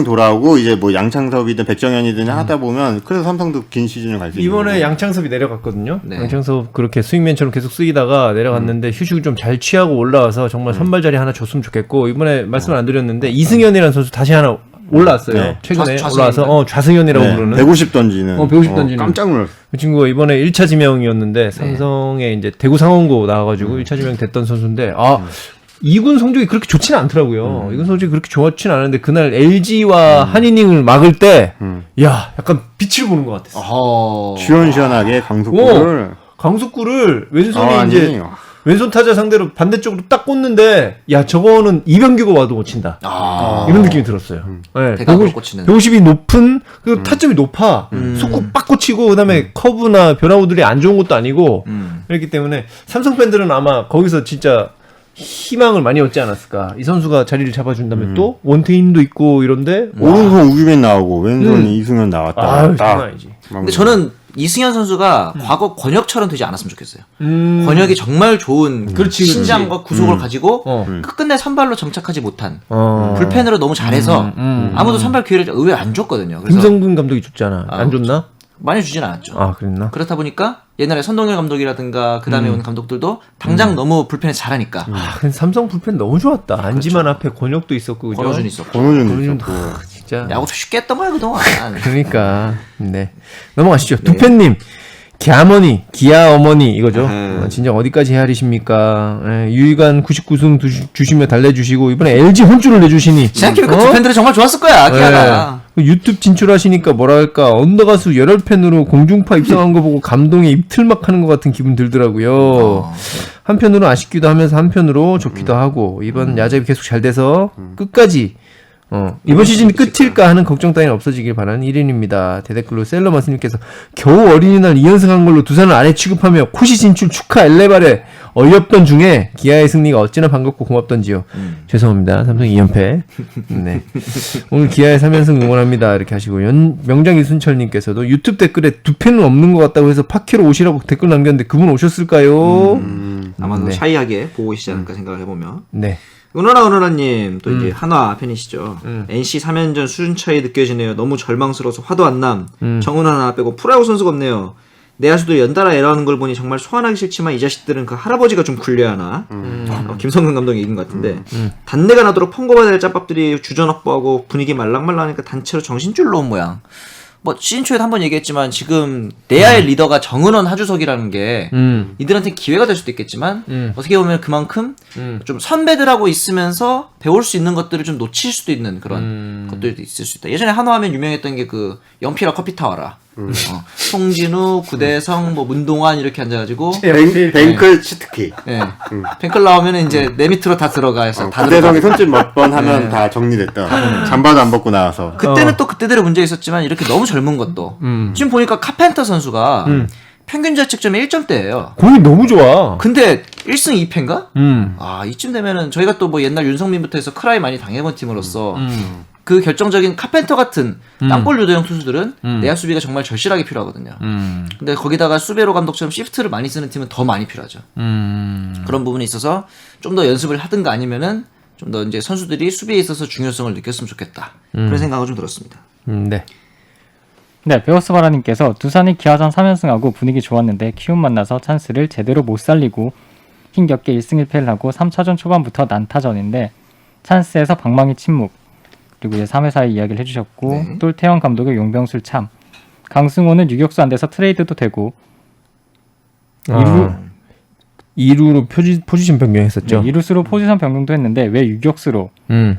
돌아오고 이제 뭐 양창섭이든 백정현이든 하다 보면 그래서 삼성도 긴 시즌을 갈 수 있는 이번에 거고. 양창섭이 내려갔거든요. 네. 양창섭 그렇게 스윙맨처럼 계속 쓰이다가 내려갔는데 휴식을 좀 잘 취하고 올라와서 정말 선발 자리 하나 줬으면 좋겠고 이번에 말씀을 안 드렸는데 이승현이라는 선수 다시 하나 올라왔어요. 네. 최근에 좌승인가요? 올라와서 좌승현이라고 네, 부르는 150 던지는 150 던지는 깜짝 놀랐어요. 그 친구가 이번에 1차 지명이었는데 삼성에 이제 대구 상원고 나와가지고 1차 지명 됐던 선수인데 2군 성적이 그렇게 좋지는 않더라고요. 2군 성적이 그렇게 좋지는 않은데 그날 LG와 한이닝을 막을 때 약간 빛을 보는 것 같았어. 시원시원하게 강속구를 왼손이 이제 왼손 타자 상대로 반대쪽으로 딱 꽂는데 저거는 이병규가 와도 못 친다. 이런 느낌이 들었어요. 네, 대각으로 꽂히는. 150이 높은 그리고 타점이 높아. 속구 빡 꽂히고 그다음에 커브나 변화구들이 안 좋은 것도 아니고 그렇기 때문에 삼성 팬들은 아마 거기서 진짜 희망을 많이 얻지 않았을까. 이 선수가 자리를 잡아준다면 또 원태인도 있고 이런데 오른손 우규맨 나오고 왼손 이승현 나왔다. 장난 아니지. 근데 저는 이승현 선수가 과거 권혁처럼 되지 않았으면 좋겠어요. 권혁이 정말 좋은 신장과 구속을 가지고 끝끝내 선발로 정착하지 못한 불펜으로 너무 잘해서 아무도 선발 기회를 의외로 안 줬거든요. 그래서 김성근 감독이 줬잖아. 안 줬나? 많이 주진 않았죠. 아, 그랬나? 그렇다 보니까 옛날에 선동열 감독이라든가 그 다음에 온 감독들도 당장 너무 불펜에 잘하니까 아, 근데 삼성 불펜 너무 좋았다. 안지만 앞에 권혁도 있었고, 그죠? 권호준 있었고 권호준 있었고. 진짜. 야구도 쉽게 했던 거야 그동안. 그러니까. 네. 넘어가시죠. 두팬님. 기아머니, 기아 어머니 이거죠. 진짜 어디까지 헤아리십니까? 유일간 99승 주시며 달래주시고 이번에 LG 혼쭐을 내주시니. 생각해보니까 두 팬들이 정말 좋았을 거야 기아가. 유튜브 진출하시니까 뭐랄까 언더가수 열혈팬으로 공중파 입성한 거 보고 감동에 입틀막 하는 것 같은 기분 들더라고요. 한편으로 아쉽기도 하면서 한편으로 좋기도 하고 이번 야잡이 계속 잘 돼서 끝까지 이번 시즌이 끝일까 하는 걱정 따위는 없어지길 바라는 1인입니다. 대댓글로 셀러마스님께서 겨우 어린이날 2연승한 걸로 두산을 아래 취급하며 코시 진출 축하 엘레발에 어이없던 중에 기아의 승리가 어찌나 반갑고 고맙던지요. 죄송합니다. 삼성 2연패. 네. 오늘 기아의 3연승 응원합니다. 이렇게 하시고 명장 이순철님께서도 유튜브 댓글에 두 팬은 없는 것 같다고 해서 파키로 오시라고 댓글 남겼는데 그분 오셨을까요? 아마도 네. 샤이하게 보고 계시지 않을까 생각을 해보면. 네. 은원아님 또 이제 한화 팬이시죠. NC 3연전 수준 차이 느껴지네요. 너무 절망스러워서 화도 안 남. 정은환 하나 빼고 프로야구 선수가 없네요. 내야수들 연달아 에러하는 걸 보니 정말 소환하기 싫지만 이 자식들은 그 할아버지가 좀 굴려야 하나. 김성근 감독이 얘기인 것 같은데 단내가 나도록 펑거받아야 될 짭밥들이 주전 확보하고 분위기 말랑말랑하니까 단체로 정신줄 놓은 모양. 뭐 시즌 초에도 한번 얘기했지만 지금 내야의 리더가 정은원 하주석이라는 게 이들한테 기회가 될 수도 있겠지만 어떻게 보면 그만큼 좀 선배들하고 있으면서 배울 수 있는 것들을 좀 놓칠 수도 있는 그런 것들도 있을 수 있다. 예전에 한화하면 유명했던 게 그 연필아 커피 타와라. 송진우, 구대성, 뭐 문동환 이렇게 앉아가지고 뱅클 치트키. 예. 뱅클 나오면 이제 내 밑으로 다 들어가서 다 구대성이 들어가. 손짓 몇 번 하면 다 정리됐다. 잠바도 안 벗고 나와서. 그때는 또 그때대로 문제 있었지만 이렇게 너무 젊은 것도 지금 보니까 카펜터 선수가 평균 자책점이 1점대예요. 공이 너무 좋아. 근데 1승 2패인가? 아 이쯤 되면은 저희가 또 뭐 옛날 윤성민부터 해서 크라이 많이 당해본 팀으로서 그 결정적인 카펜터 같은 땅볼 유도형 투수들은 내야 수비가 정말 절실하게 필요하거든요. 근데 거기다가 수베로 감독처럼 시프트를 많이 쓰는 팀은 더 많이 필요하죠. 그런 부분이 있어서 좀 더 연습을 하든가 아니면은 좀 더 이제 선수들이 수비에 있어서 중요성을 느꼈으면 좋겠다. 그런 생각을 좀 들었습니다. 네. 네, 베어스바라님께서 두산이 기아전 3연승하고 분위기 좋았는데 키움 만나서 찬스를 제대로 못 살리고 힘겹게 1승 1패를 하고 3차전 초반부터 난타전인데 찬스에서 방망이 침묵 그리고 이제 3회사의 이야기를 해주셨고 네. 똘태영 감독의 용병술 참 강승호는 유격수 안 돼서 트레이드도 되고 2루로 포지션 변경했었죠. 네, 2루수로 포지션 변경도 했는데 왜 유격수로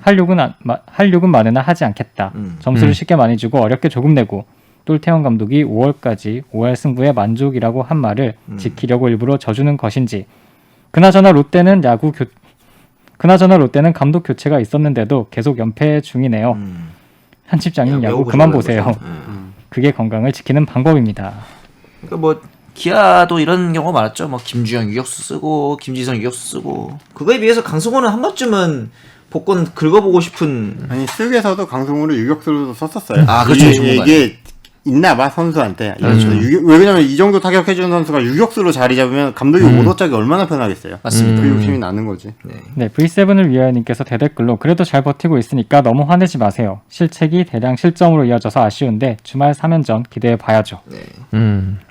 할 욕은 많으나 하지 않겠다. 점수를 쉽게 많이 주고 어렵게 조금 내고 똘태영 감독이 5월까지 5할 승부에 만족이라고 한 말을 지키려고 일부러 져주는 것인지 그나저나 롯데는 감독 교체가 있었는데도 계속 연패 중이네요. 편집장님 야구 그만 보세요. 그게 건강을 지키는 방법입니다. 그러니까 뭐 기아도 이런 경우가 많았죠. 뭐 김주영 유격수 쓰고 김지성 유격수 쓰고 그거에 비해서 강승호는 한 번쯤은 복권 긁어보고 싶은. 아니 쓱에서도 강승호를 유격수로도 썼었어요. 아 그렇죠. 이게 있나봐 선수한테. 왜냐면 이 정도 타격해주는 선수가 유격수로 자리 잡으면 감독이 오더 짜기 얼마나 편하겠어요. 맞습니다. 그 욕심이 나는 거지. 네, V7을 위하여님께서 대댓글로 그래도 잘 버티고 있으니까 너무 화내지 마세요. 실책이 대량 실점으로 이어져서 아쉬운데 주말 3연전 기대해 봐야죠. 네.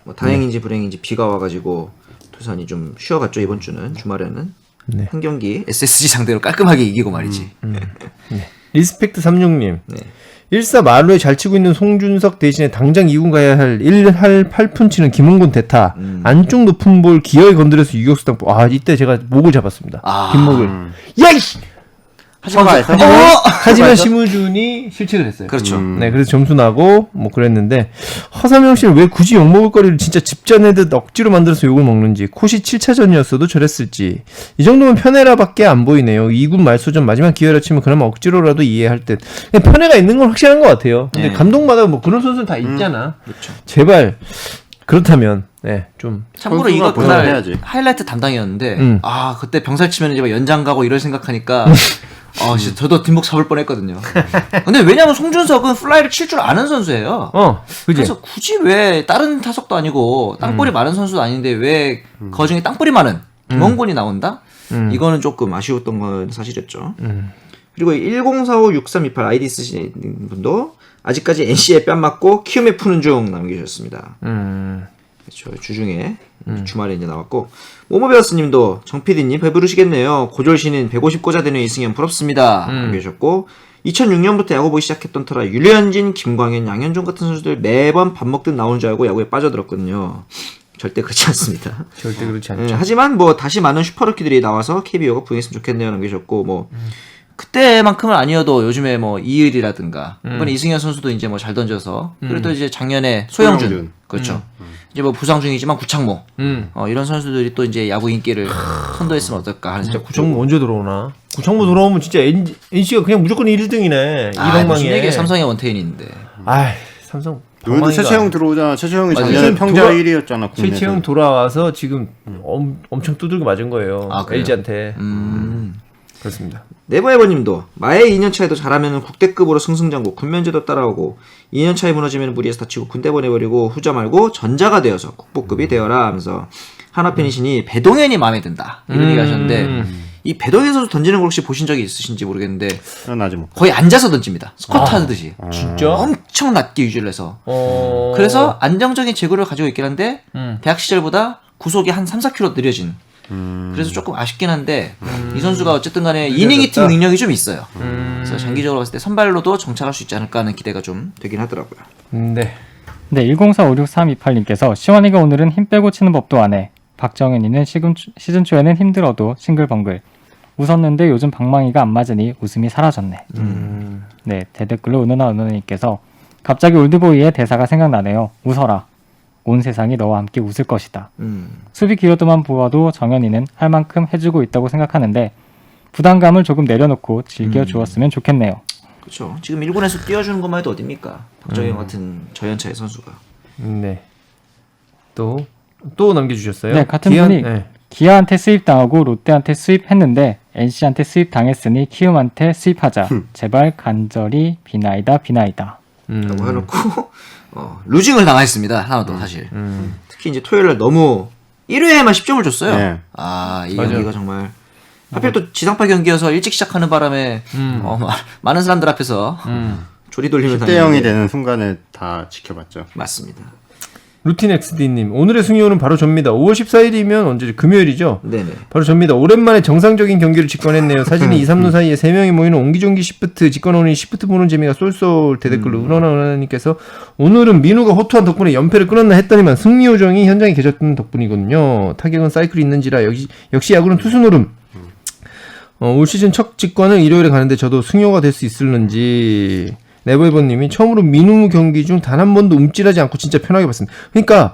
뭐 다행인지 불행인지 비가 와가지고 두산이 좀 쉬어갔죠 이번 주는 주말에는. 네. 한 경기 SSG 상대로 깔끔하게 이기고 말이지. 리스펙트 36님. 네. 1사 마루에 잘 치고 있는 송준석 대신에 당장 2군 가야 할 1할 8푼 치는 김홍곤 대타. 안쪽 높은 볼 기어이 건드려서 유격수 당포. 아, 이때 제가 목을 잡았습니다. 김목을. 야, 이씨! 하지만 심우준이 실책을 했어요. 그렇죠. 네, 그래서 점수 나고 뭐 그랬는데 허삼영 씨는 왜 굳이 욕 먹을 거리를 진짜 집전에듯 억지로 만들어서 욕을 먹는지 코시 7차전이었어도 저랬을지 이 정도면 편애라밖에 안 보이네요. 2군 말소전 마지막 기회라 치면 그나마 억지로라도 이해할 듯 편애가 있는 건 확실한 것 같아요. 근데 네. 감독마다 뭐 그런 선수는 다 있잖아. 그렇죠. 제발 그렇다면 네, 좀 참고로 선수가 이거 그날 해야지. 하이라이트 담당이었는데 아 그때 병살 치면 이제 막 연장 가고 이럴 생각하니까 진짜 저도 뒷목 잡을 뻔했거든요. 근데 왜냐면 송준석은 플라이를 칠 줄 아는 선수예요. 그지? 그래서 굳이 왜 다른 타석도 아니고 땅볼이 많은 선수도 아닌데 왜 거중에 땅볼이 많은 김원곤이 나온다? 이거는 조금 아쉬웠던 건 사실이었죠. 그리고 10456328 아이디 쓰시는 분도 아직까지 NC에 뺨 맞고 키움에 푸는 중 남겨주셨습니다. 그렇죠. 주중에 주말에 이제 나왔고 모모베어스님도 정PD님 배부르시겠네요. 고졸신인 150 꽂아대는 이승현 부럽습니다. 남겨주셨고 2006년부터 야구 보기 시작했던 터라 류현진, 김광현, 양현종 같은 선수들 매번 밥 먹듯 나오는 줄 알고 야구에 빠져들었거든요. 절대 그렇지 않습니다. 절대 그렇지 않죠. 하지만 뭐 다시 많은 슈퍼루키들이 나와서 KBO가 부응했으면 좋겠네요. 남겨주셨고 뭐 그때만큼은 아니어도 요즘에 뭐 이을이라든가 이번에 이승현 선수도 이제 뭐 잘 던져서 그래도 이제 작년에 소영준 그렇죠. 이제 뭐 부상 중이지만 구창모 이런 선수들이 또 이제 야구 인기를 선도했으면 어떨까 하는 생각. 구창모 언제 들어오나? 구창모 들어오면 진짜 NC가 그냥 무조건 1등이네. 무슨 이방망에. 얘기야. 삼성의 원태인인데. 아, 삼성. 너희도 최채영 들어오잖아. 최채영이 맞아. 작년에 평자 1위였잖아. 최채영 돌아와서 지금 엄청 두들겨 맞은 거예요. 아, 그래요? LG한테. 그렇습니다. 네버에버님도 마의 2년 차에도 잘하면 국대급으로 승승장구 군면제도 따라오고 2년 차에 무너지면 무리해서 다치고 군대 보내버리고 후자 말고 전자가 되어서 국보급이 되어라 하면서 하나 팬이시니 배동현이 마음에 든다 이런 얘기 하셨는데 이 배동현 선수 던지는 걸 혹시 보신 적이 있으신지 모르겠는데 난 아직 못. 거의 앉아서 던집니다. 스쿼트 하듯이. 진짜? 엄청 낮게 유지를 해서. 그래서 안정적인 제구를 가지고 있긴 한데 대학 시절보다 구속이 한 3-4km 느려진. 그래서 조금 아쉽긴 한데 이 선수가 어쨌든 간에 이닝 히팅 능력이 좀 있어요. 그래서 장기적으로 봤을 때 선발로도 정착할 수 있지 않을까 하는 기대가 좀 되긴 하더라고요. 네. 네, 104563228님께서 시원이가 오늘은 힘 빼고 치는 법도 안 해. 박정현이는 시즌 초에는 힘들어도 싱글벙글. 웃었는데 요즘 방망이가 안 맞으니 웃음이 사라졌네. 네, 대댓글로 은은아님께서 갑자기 올드보이의 대사가 생각나네요. 웃어라. 온 세상이 너와 함께 웃을 것이다. 수비 기여도만 보아도 정현이는 할 만큼 해주고 있다고 생각하는데 부담감을 조금 내려놓고 즐겨주었으면 좋겠네요. 그렇죠. 지금 1군에서 뛰어주는 것만 해도 어딥니까? 박정현 같은 저연차의 선수가. 네. 또 남겨주셨어요? 네, 같은 분이 기아한테 수입당하고 롯데한테 수입했는데 NC한테 수입당했으니 키움한테 수입하자. 제발 간절히 비나이다. 라고 해놓고 루징을 당했습니다. 하나도 사실. 특히 이제 토요일날 너무 1회에만 10점을 줬어요. 네. 이 경기가 정말 하필 또 지상파 경기여서 일찍 시작하는 바람에 많은 사람들 앞에서 조리 돌림을 10대 0이 되는 순간을 다 지켜봤죠. 맞습니다. 루틴 XD님 오늘의 승리호는 바로 접니다. 5월 14일이면 언제죠? 금요일이죠? 네네. 바로 접니다. 오랜만에 정상적인 경기를 직관했네요. 사진이 2, 3루 사이에 3명이 모이는 옹기종기 시프트 직관오니 시프트 보는 재미가 쏠쏠 대댓글로 은원아님께서 오늘은 민우가 호투한 덕분에 연패를 끊었나 했더니만 승리 요정이 현장에 계셨던 덕분이거든요. 타격은 사이클이 있는지라 역시 야구는 투수 노름. 올 시즌 첫 직관을 일요일에 가는데 저도 승효가 될 수 있을는지. 네버에버님이 처음으로 민우 경기 중 단 한 번도 움찔하지 않고 진짜 편하게 봤습니다. 그러니까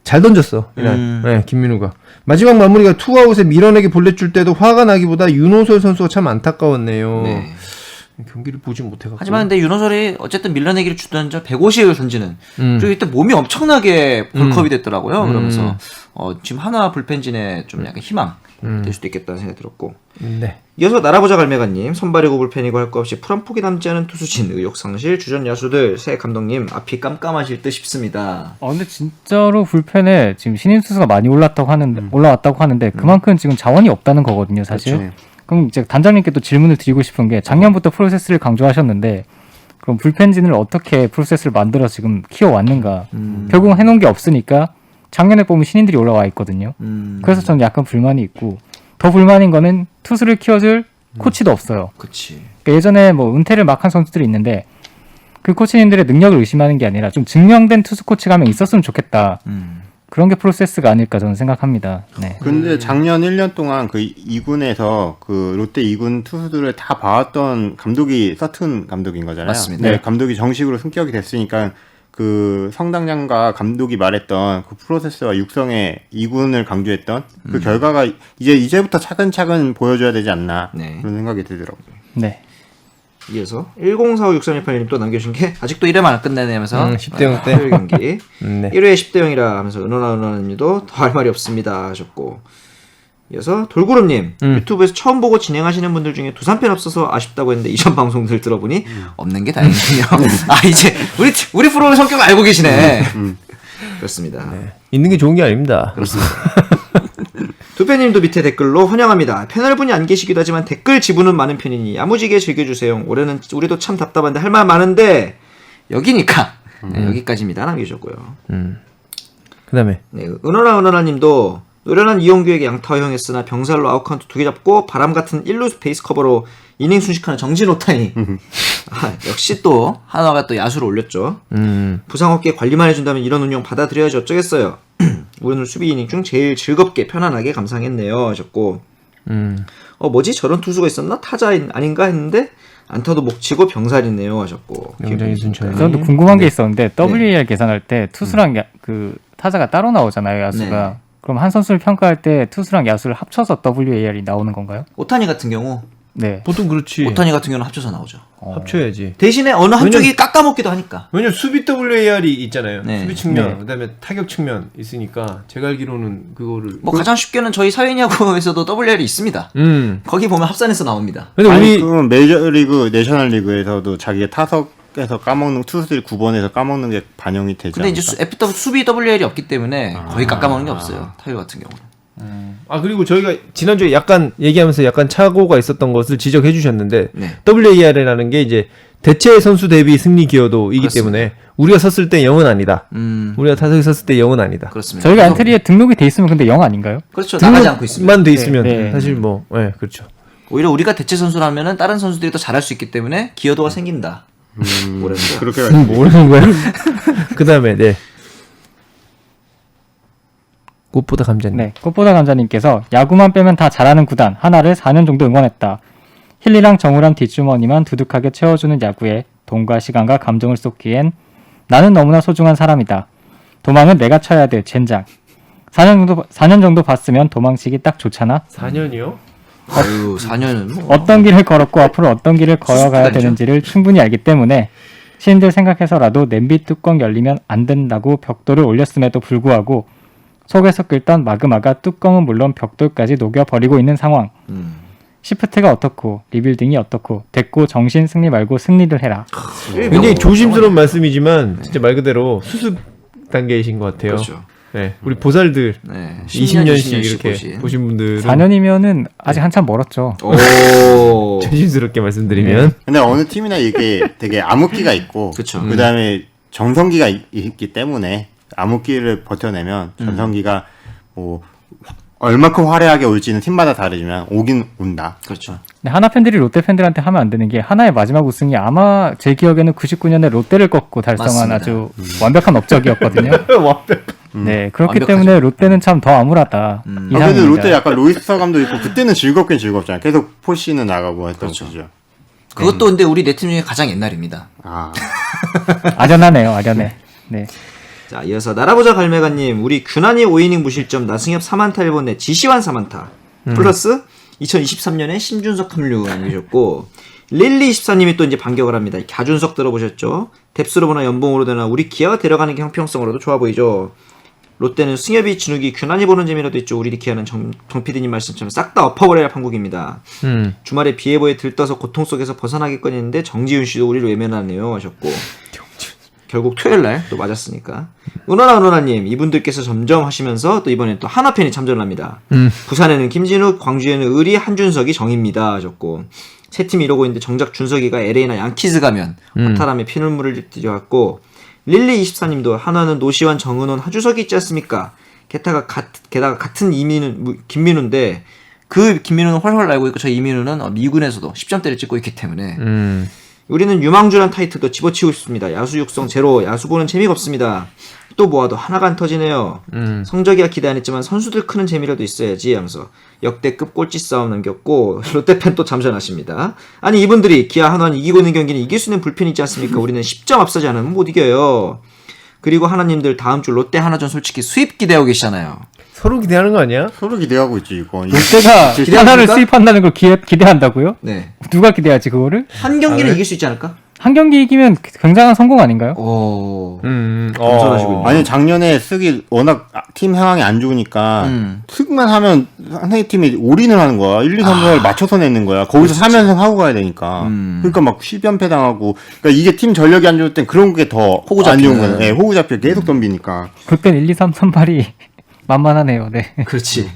잘 던졌어 이날. 네, 김민우가 마지막 마무리가 투아웃에 밀어내기 볼넷 줄 때도 화가 나기보다 윤호솔 선수가 참 안타까웠네요. 네. 경기를 보지 못해갖고. 하지만 근데 윤호설이 어쨌든 밀어내기를 주던 150을 던지는 그리고 이때 몸이 엄청나게 볼컵이 됐더라고요. 그러면서 지금 하나 불펜진에 좀 약간 희망 될 수도 있겠다는 생각이 들었고. 네. 이어서 나라보자 갈매가님 선발이고 불펜이고 할 것 없이 풀 한 폭이 남지 않은 투수진 의욕상실 주전 야수들 새 감독님 앞이 깜깜하실 듯 싶습니다. 근데 진짜로 불펜에 지금 신인 투수가 많이 올라왔다고 하는데 그만큼 지금 자원이 없다는 거거든요, 사실. 그렇죠. 그럼 이제 단장님께 또 질문을 드리고 싶은 게 작년부터 프로세스를 강조하셨는데 그럼 불펜진을 어떻게 프로세스를 만들어 지금 키워왔는가? 결국은 해놓은 게 없으니까 작년에 보면 신인들이 올라와 있거든요. 그래서 저는 약간 불만이 있고 더 불만인 거는 투수를 키워줄 코치도 없어요. 그치. 그러니까 예전에 뭐 은퇴를 막 한 선수들이 있는데 그 코치님들의 능력을 의심하는 게 아니라 좀 증명된 투수 코치가 한 명 있었으면 좋겠다. 그런 게 프로세스가 아닐까 저는 생각합니다. 네. 근데 작년 1년 동안 그 2군에서 그 롯데 2군 투수들을 다 봐왔던 감독이 서튼 감독인 거잖아요. 맞습니다. 네, 감독이 정식으로 승격이 됐으니까 그 성당장과 감독이 말했던 그 프로세스와 육성의 2군을 강조했던 그 결과가 이제부터 차근차근 보여줘야 되지 않나 네. 그런 생각이 들더라고요. 네. 이어서 10456318님 또 남겨주신 게 아직도 1회만 안 끝내면서 10대 0 때. 토요일 경기 네. 1회 10대 0이라 하면서 은원아님도 더 할 말이 없습니다 하셨고 이어서 돌구름님 유튜브에서 처음 보고 진행하시는 분들 중에 두산팬 없어서 아쉽다고 했는데 이전 방송들 들어보니 없는 게 다행이군요. 이제 우리 프로의 성격 알고 계시네. 그렇습니다. 있는 게 좋은 게 아닙니다. 그렇습니다. 두배님도 밑에 댓글로 환영합니다. 패널분이 안 계시기도 하지만 댓글 지분은 많은 편이니 야무지게 즐겨주세요. 올해는 우리도 참 답답한데 할 말 많은데 여기니까 네, 여기까지입니다. 남겨주셨고요. 그다음에 네, 은원아님도 노련한 이용규에게 양타 허용했으나 병살로 아웃카운트 2개 잡고 바람 같은 1루 베이스 커버로 이닝 순식하는 정진 오타니. 역시 또 한화가 또 야수를 올렸죠. 부상 없게 관리만 해준다면 이런 운영 받아들여야지 어쩌겠어요. 오늘 수비 이닝 중 제일 즐겁게 편안하게 감상했네요 하셨고 뭐지 저런 투수가 있었나? 타자 아닌가 했는데 안타도 목 치고 병살이네요 하셨고. 굉장히 순천이. 저도 궁금한 게 있었는데 WAR 계산할 때 투수랑 그 타자가 따로 나오잖아요, 야수가. 네. 그럼 한 선수를 평가할 때 투수랑 야수를 합쳐서 WAR이 나오는 건가요? 오타니 같은 경우 네. 보통 그렇지. 오타니 같은 경우는 합쳐서 나오죠. 합쳐야지. 대신에 어느 한쪽이 깎아먹기도 하니까. 왜냐면 수비 WAR이 있잖아요. 네. 수비 측면, 네. 그다음에 타격 측면 있으니까 제가 알기로는 그거를. 뭐 가장 쉽게는 저희 사회야구에서도 WR이 있습니다. 거기 보면 합산해서 나옵니다. 근데 아니 우리 그건 메이저리그, 내셔널리그에서도 자기가 타석에서 까먹는 투수들이 9번에서 까먹는 게 반영이 되지 근데 않을까? 이제 수비 WR이 없기 때문에 거의 깎아먹는 게 없어요. 타격 같은 경우는. 그리고 저희가 지난주에 약간 얘기하면서 약간 착오가 있었던 것을 지적해 주셨는데 네. WAR이라는 게 이제 대체 선수 대비 승리 기여도이기 그렇습니다. 때문에 우리가 섰을 때 0은 아니다. 음, 우리가 타석에 섰을 때 0은 아니다. 그렇습니다. 저희가 엔트리에 등록이 돼 있으면 근데 0 아닌가요? 그렇죠. 나가지 않고 있습니다. 만 돼 있으면 네. 사실 뭐, 그렇죠. 오히려 우리가 대체 선수라면은 다른 선수들이 더 잘할 수 있기 때문에 기여도가 생긴다. 뭐랬어요? 그렇게 모르는 거야. 그다음에 네. 꽃보다 감자님. 네. 꽃보다 감자님께서 야구만 빼면 다 잘하는 구단 하나를 4년 정도 응원했다. 힐리랑 정우랑 뒷주머니만 두둑하게 채워주는 야구에 돈과 시간과 감정을 쏟기엔 나는 너무나 소중한 사람이다. 도망은 내가 쳐야 돼. 젠장. 4년 정도 봤으면 도망치기 딱 좋잖아. 4년이요? 아유, 4년은 뭐. 어떤 길을 걸었고 앞으로 어떤 길을 걸어가야 수습단이죠. 되는지를 충분히 알기 때문에 시인들 생각해서라도 냄비 뚜껑 열리면 안 된다고 벽돌을 올렸음에도 불구하고 속에서 끓던 마그마가 뚜껑은 물론 벽돌까지 녹여버리고 있는 상황. 시프트가 어떻고 리빌딩이 어떻고 됐고 정신 승리 말고 승리를 해라. 굉장히 조심스러운 말씀이지만 진짜 말 그대로 수습 단계이신 것 같아요. 그렇죠. 네, 우리 보살들 네. 20년씩 이렇게 보신 분들은 4년이면은 아직 한참 멀었죠. 오. 조심스럽게 말씀드리면 근데 어느 팀이나 이게 되게 암흑기가 있고 그쵸. 그다음에 전성기가 있기 때문에 암흑기를 버텨내면 전성기가 뭐 얼마큼 화려하게 올지는 팀마다 다르지만 오긴 온다. 그렇죠. 근데 하나 팬들이 롯데 팬들한테 하면 안 되는 게 하나의 마지막 우승이 아마 제 기억에는 99년에 롯데를 꺾고 달성한 맞습니다. 아주 완벽한 업적이었거든요. 네, 그렇기 완벽하죠. 때문에 롯데는 참 더 암울하다. 그래도 롯데 약간 로이스 감도 있고 그때는 즐겁긴 즐겁잖아요. 계속 포시는 나가고 했던 그렇죠. 거죠. 그것도 근데 우리 네 팀 중에 가장 옛날입니다. 아, 아련하네요, 아련해. 네. 자, 이어서 날아보자 갈매가님, 우리 규난이 5이닝 무실점, 나승엽 4만타 1본에 지시환 4만타 플러스 2023년에 심준석 합류 남기셨고 릴리 24님이 또 이제 반격을 합니다. 갸준석 들어보셨죠? 뎁스로 보나 연봉으로 되나 우리 기아가 데려가는 게 형평성으로도 좋아 보이죠. 롯데는 승엽이 진욱이 규난이 보는 재미라도 있죠. 우리 기아는 정 PD님 말씀처럼 싹 다 엎어버려야 판국입니다. 주말에 비 예보에 들떠서 고통 속에서 벗어나겠거니 했는데 정지훈 씨도 우리를 외면하네요 하셨고 결국 토요일날 또 맞았으니까. 은원아님, 이분들께서 점점 하시면서 또 이번엔 또 하나팬이 참전을 합니다. 부산에는 김진욱, 광주에는 의리, 한준석이 정입니다 하셨고 세 팀이 이러고 있는데 정작 준석이가 LA나 양키즈 가면 허탈함에 피눈물을 들여왔고 릴리 24님도 한화는 노시환, 정은원, 하주석이 있지 않습니까? 게다가 같은 김민우인데 그 김민우는 훨훨 날고 있고 저 이민우는 미군에서도 10점대를 찍고 있기 때문에 우리는 유망주란 타이틀도 집어치우고 싶습니다. 야수 육성 제로, 야수 보는 재미가 없습니다. 또 모아도 하나가 안 터지네요. 성적이야 기대 안 했지만 선수들 크는 재미라도 있어야지 하면서 역대급 꼴찌 싸움 남겼고 롯데팬 또 잠전하십니다. 아니 이분들이 기아 한화는 이기고 있는 경기는 이길 수 있는 불펜이 있지 않습니까? 우리는 10점 앞서지 않으면 못 이겨요. 그리고 하나님들 다음 주 롯데 하나전 솔직히 수입 기대하고 계시잖아요. 서로 기대하는 거 아니야? 서로 기대하고 있지 이거. 롯데가 기대합니까? 하나를 수입한다는 걸 기대한다고요? 네. 누가 기대하지 그거를? 한 경기는 이길 수 있지 않을까? 한 경기 이기면 굉장한 성공 아닌가요? 오. 겸손하시군요. 아니 작년에 쓱이 워낙 팀 상황이 안 좋으니까 쓱만 하면 상대 팀이 올인을 하는 거야. 1, 2, 3을 맞춰서 내는 거야. 거기서 3연승 하고 가야 되니까. 그러니까 막 10연패 당하고. 그러니까 이게 팀 전력이 안 좋을 땐 그런 게 더 호구 안 좋은 잡히는. 거야. 네, 호구 잡혀 계속 덤비니까. 그땐 1, 2, 3 선발이 만만하네요. 네. 그렇지.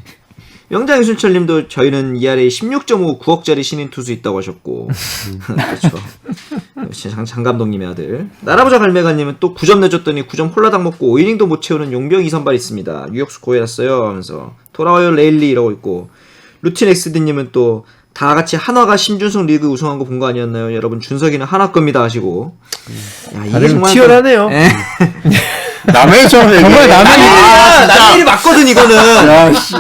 명장 이순철님도 저희는 ERA 16.5 9억짜리 신인 투수 있다고 하셨고 그렇죠. 역시 장 감독님의 아들. 나라보자 갈매가님은 또 9점 내줬더니 9점 홀라당 먹고 5이닝도 못 채우는 용병 2선발 있습니다. 유격수 고해놨어요 하면서 돌아와요 레일리 이러고 있고 루틴 엑스디님은 또 다 같이 한화가 심준성 리그 우승한 거 본 거 아니었나요? 여러분 준석이는 한화 겁니다 하시고. 야, 이게 정말 치열하네요. 남의처럼 정말 남의 일이 맞거든 이거는. 야, 씨.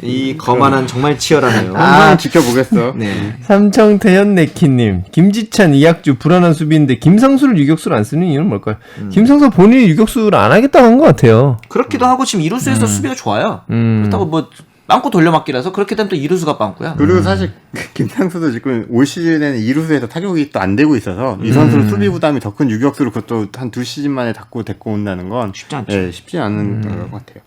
이 거만한 정말 치열하네요. 한번 지켜보겠어. 네. 삼청태현 네키님, 김지찬, 이학주 불안한 수비인데 김상수를 유격수를 안 쓰는 이유는 뭘까요? 김상수 본인이 유격수를 안 하겠다고 한 것 같아요. 그렇기도 하고 지금 이루수에서 수비가 좋아요. 그렇다고 뭐 빵꾸 돌려막기라서 그렇게 되면 또 이루수가 빵꾸야. 그리고 사실 김상수도 지금 올 시즌에는 2루수에서 타격이 또 안 되고 있어서 이 선수를 수비 부담이 더 큰 유격수를 그것도 한 2시즌 만에 데리고 온다는 건 쉽지 않죠. 네, 쉽지 않은 것 같아요.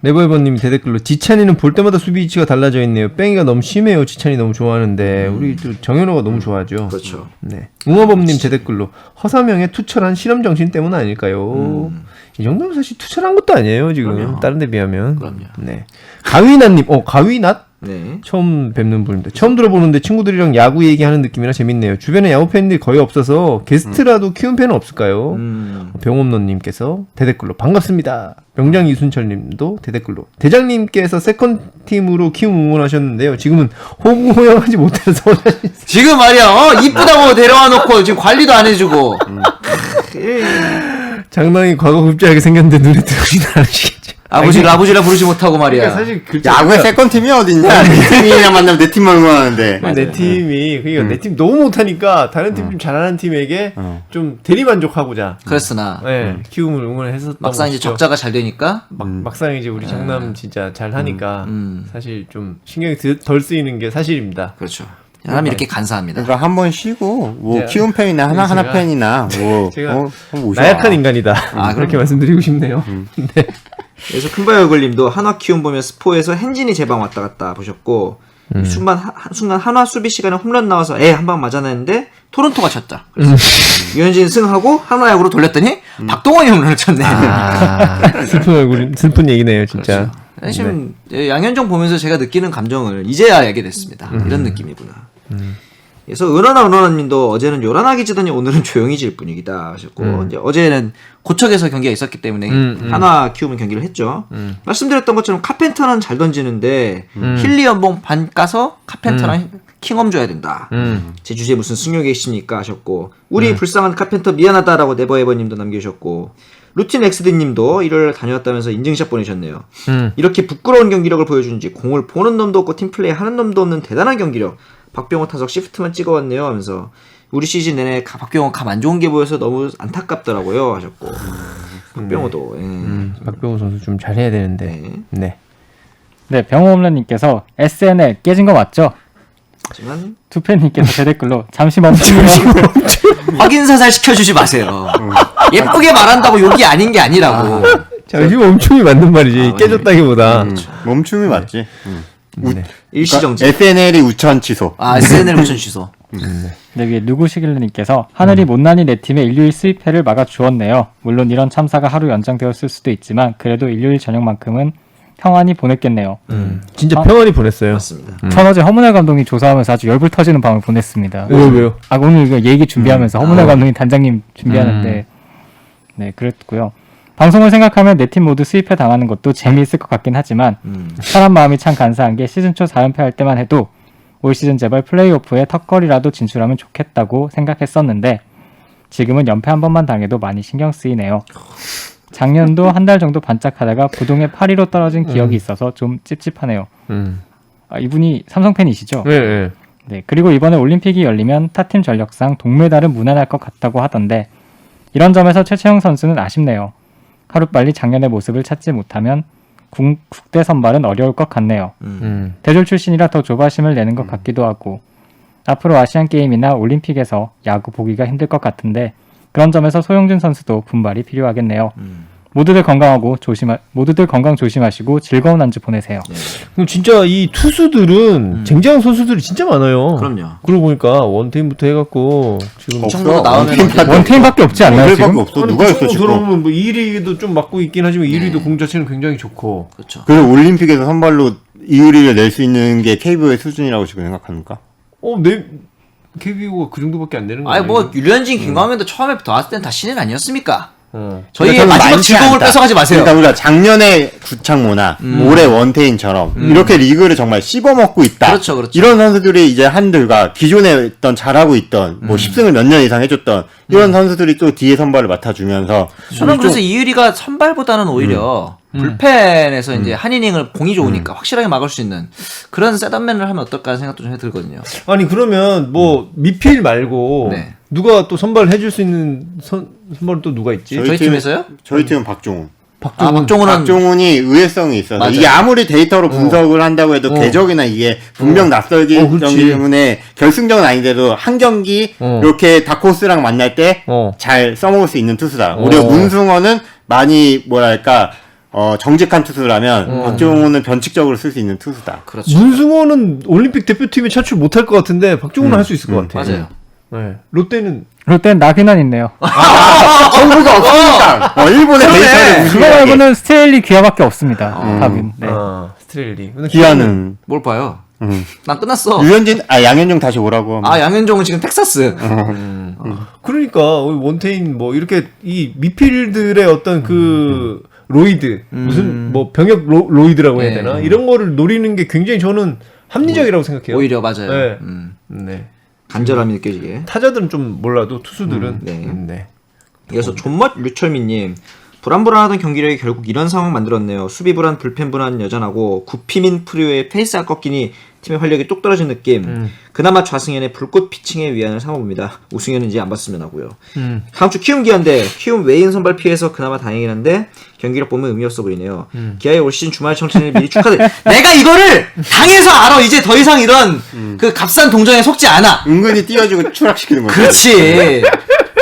네버에버님 대댓글로 지찬이는 볼 때마다 수비 위치가 달라져 있네요. 뺑이가 너무 심해요. 지찬이 너무 좋아하는데 우리 또 정현호가 너무 좋아하죠. 그렇죠. 네. 웅어범님 대댓글로 허사명의 투철한 실험 정신 때문 아닐까요? 이 정도면 사실 투철한 것도 아니에요 지금. 그럼요. 다른 데 비하면. 그럼요. 네. 가위낫님, 가위낫? 네. 처음 뵙는 분인데 처음 들어보는데 친구들이랑 야구 얘기하는 느낌이라 재밌네요. 주변에 야구 팬들이 거의 없어서 게스트라도 키운 팬은 없을까요? 병업노님께서 대댓글로 반갑습니다. 명장 이순철님도 대댓글로 대장님께서 세컨 팀으로 키움 응원하셨는데요. 지금은 호구호영하지 못해서 지금 말이야, 이쁘다고 데려와 놓고 지금 관리도 안 해주고. 장난이 과거급제하게 생겼는데 눈에 들어오진 않으시겠죠. 아버지라 부르지 못하고 말이야. 그러니까 사실 야구에 세컨 팀이 어딨냐? 내 팀이랑 만나면 내 팀만 응원하는데. 내 팀이 그러니까 내 팀 너무 못하니까 다른 팀 좀 잘하는 팀에게 좀 대리만족하고자 그랬으나 키움을 응원했었던 막상 이제 것이죠. 적자가 잘 되니까 막상 이제 우리 장남 진짜 잘 하니까 사실 좀 신경이 덜 쓰이는 게 사실입니다. 그렇죠. 사람이 이렇게 간사합니다. 그러니까 한 번 쉬고 뭐 제가- 키움 팬이나 하나 제가- 팬이나 뭐 제가 한번 오셔. 나약한 인간이다. 아, 그렇게 말씀드리고 싶네요. 네. 그래서 큰바이얼글님도 한화 키움 보면 스포에서 hen진이 제방 왔다 갔다 보셨고 순간 한화 수비 시간에 홈런 나와서 한 방 맞아냈는데 토론토가 쳤다. 그래서 유현진 승하고 한화 야구로 돌렸더니 박동원이 홈런을 쳤네. 슬픈 얘기네요, 진짜. 그렇죠. 지금 양현종 보면서 제가 느끼는 감정을 이제야 알게 됐습니다. 이런 느낌이구나. 그래서 은원아님도 어제는 요란하게 지더니 오늘은 조용히 질 분위기다 하셨고 이제 어제는 고척에서 경기가 있었기 때문에 한화 키움은 경기를 했죠. 말씀드렸던 것처럼 카펜터는 잘 던지는데 힐리 연봉 반 까서 카펜터랑 킹엄 줘야 된다. 제 주제에 무슨 승려 계십니까 하셨고 우리 불쌍한 카펜터 미안하다라고 네버에버님도 남겨주셨고 루틴 엑스디님도 일요일 다녀왔다면서 인증샷 보내셨네요. 이렇게 부끄러운 경기력을 보여준지 공을 보는 놈도 없고 팀플레이 하는 놈도 없는 대단한 경기력. 박병호 타석 시프트만 찍어왔네요 하면서 우리 시즌 내내 박병호 감 안 좋은 게 보여서 너무 안타깝더라고요 하셨고 박병호도 박병호 선수 좀 잘해야 되는데. 네. 네, 병호홈런님께서 SNL 깨진 거 맞죠? 하지만 투팬님께서 대댓글로 잠시 멈추며 확인 사살 시켜주지 마세요. 예쁘게 말한다고 욕이 아닌 게 아니라고. 잠시 멈춤이 맞는 말이지. 깨졌다기보다. 멈춤이 맞지. 네. 일시정지. SNL이 우천 취소. SNL 무슨 취소. 네, 위에 누구시길님께서 하늘이 못난이 내 팀의 일요일 수입회를 막아주었네요. 물론 이런 참사가 하루 연장되었을 수도 있지만 그래도 일요일 저녁만큼은 평안히 보냈겠네요. 진짜 평안히 보냈어요. 맞습니다. 전 어제 허문회 감독이 조사하면서 아주 열불 터지는 밤을 보냈습니다. 왜요? 오늘 이거 얘기 준비하면서 허문회 감독이 단장님 준비하는데 네, 그랬고요. 방송을 생각하면 내 팀 모두 수입해 당하는 것도 재미있을 것 같긴 하지만 사람 마음이 참 간사한 게 시즌 초 4연패 할 때만 해도 올 시즌 제발 플레이오프에 턱걸이라도 진출하면 좋겠다고 생각했었는데 지금은 연패 한 번만 당해도 많이 신경 쓰이네요. 작년도 한 달 정도 반짝하다가 부동의 8위로 떨어진 기억이 있어서 좀 찝찝하네요. 이분이 삼성 팬이시죠? 네. 네, 그리고 이번에 올림픽이 열리면 타팀 전력상 동메달은 무난할 것 같다고 하던데 이런 점에서 최채영 선수는 아쉽네요. 하루빨리 작년의 모습을 찾지 못하면 국대 선발은 어려울 것 같네요. 대졸 출신이라 더 조바심을 내는 것 같기도 하고 앞으로 아시안게임이나 올림픽에서 야구 보기가 힘들 것 같은데 그런 점에서 소영준 선수도 분발이 필요하겠네요. 모두들 건강 조심하시고 즐거운 한 주 보내세요. 그럼 진짜 이 투수들은 쟁쟁한 선수들이 진짜 많아요. 그럼요. 그러고 보니까 원테임부터 해갖고 지금 이 정도 나오면 원테임밖에 없지 않나요 지금? 밖에 없어. 누가 있어 지금? 들어보면 뭐 1위도 좀 맡고 있긴 하지만 1위도 공 자체는 굉장히 좋고. 그렇죠. 그래서 올림픽에서 선발로 이유리를 낼 수 있는 게 KBO의 수준이라고 지금 생각합니까? KBO가 그 정도밖에 안 되는 거 아니 아니에요? 뭐 류현진, 김광현도 처음에 나왔을 땐 다 신인 아니었습니까? 저희의 그러니까 마지막 많지 즐거움을 않다. 뺏어가지 마세요. 그러니까 우리가 작년에 구창모나 올해 원태인처럼 이렇게 리그를 정말 씹어먹고 있다. 그렇죠, 그렇죠. 이런 선수들이 이제 한들과 기존에 있던 잘하고 있던 뭐 10승을 몇 년 이상 해줬던 이런 선수들이 또 뒤에 선발을 맡아주면서 저는 그래서 이유리가 선발보다는 오히려 불펜에서 이제 한 이닝을 공이 좋으니까 확실하게 막을 수 있는 그런 셋업맨을 하면 어떨까 하는 생각도 좀 들거든요. 아니 그러면 뭐 미필 말고 네. 누가 또 선발 해줄 수 있는 선발은 또 누가 있지? 저희 팀에서요? 저희 팀은 박종훈. 박종훈은 박종훈이 의외성이 있어서 맞아요. 이게 아무리 데이터로 분석을 한다고 해도 궤적이나 이게 분명 낯설기 그렇지. 때문에 결승전은 아닌데도 한 경기 이렇게 다코스랑 만날 때 잘 써먹을 수 있는 투수다. 오히려 문승원은 많이 뭐랄까 정직한 투수라면 박종훈은 변칙적으로 쓸 수 있는 투수다. 그렇죠. 문승호는 올림픽 대표팀에 차출 못할 것 같은데 박종훈은 할 수 있을 것 같아. 맞아요. 네. 롯데는 롯데는 나균환 있네요. 정보가 없으니까 일본의 데이터를 그거 무시하게. 말고는 스테일리 기아밖에 없습니다. 답은. 네. 스트레일리. 기아는 뭘 봐요? 난 끝났어. 유현진 양현종 다시 오라고. 양현종은 지금 텍사스. 그러니까 원태인 뭐 이렇게 이 미필들의 어떤 그 로이드 무슨 뭐 병역 로이드라고 해야 네. 되나 이런 거를 노리는 게 굉장히 저는 합리적이라고 생각해요. 오히려 맞아요. 네. 네. 간절함이 느껴지게. 타자들은 좀 몰라도 투수들은 네. 네. 이어서 존멋 류철민님. 불안불안하던 경기력이 결국 이런 상황 만들었네요. 수비 불안, 불펜 불안 여전하고 구피민 프리오의 페이스가 꺾이니 팀의 활력이 뚝 떨어진 느낌. 그나마 좌승현의 불꽃 피칭에 위안을 삼아봅니다. 우승현은 이제 안 봤으면 하고요. 다음 주 키움 기아인데 키움 외인 선발 피해서 그나마 다행이긴 한데 경기력 보면 의미 없어 보이네요. 기아의 올 시즌 주말 청춘을 미리 축하드립니다. 내가 이거를 당해서 알아. 이제 더 이상 이런 그 값싼 동정에 속지 않아. 은근히 띄워주고 추락시키는 거죠. 그렇지.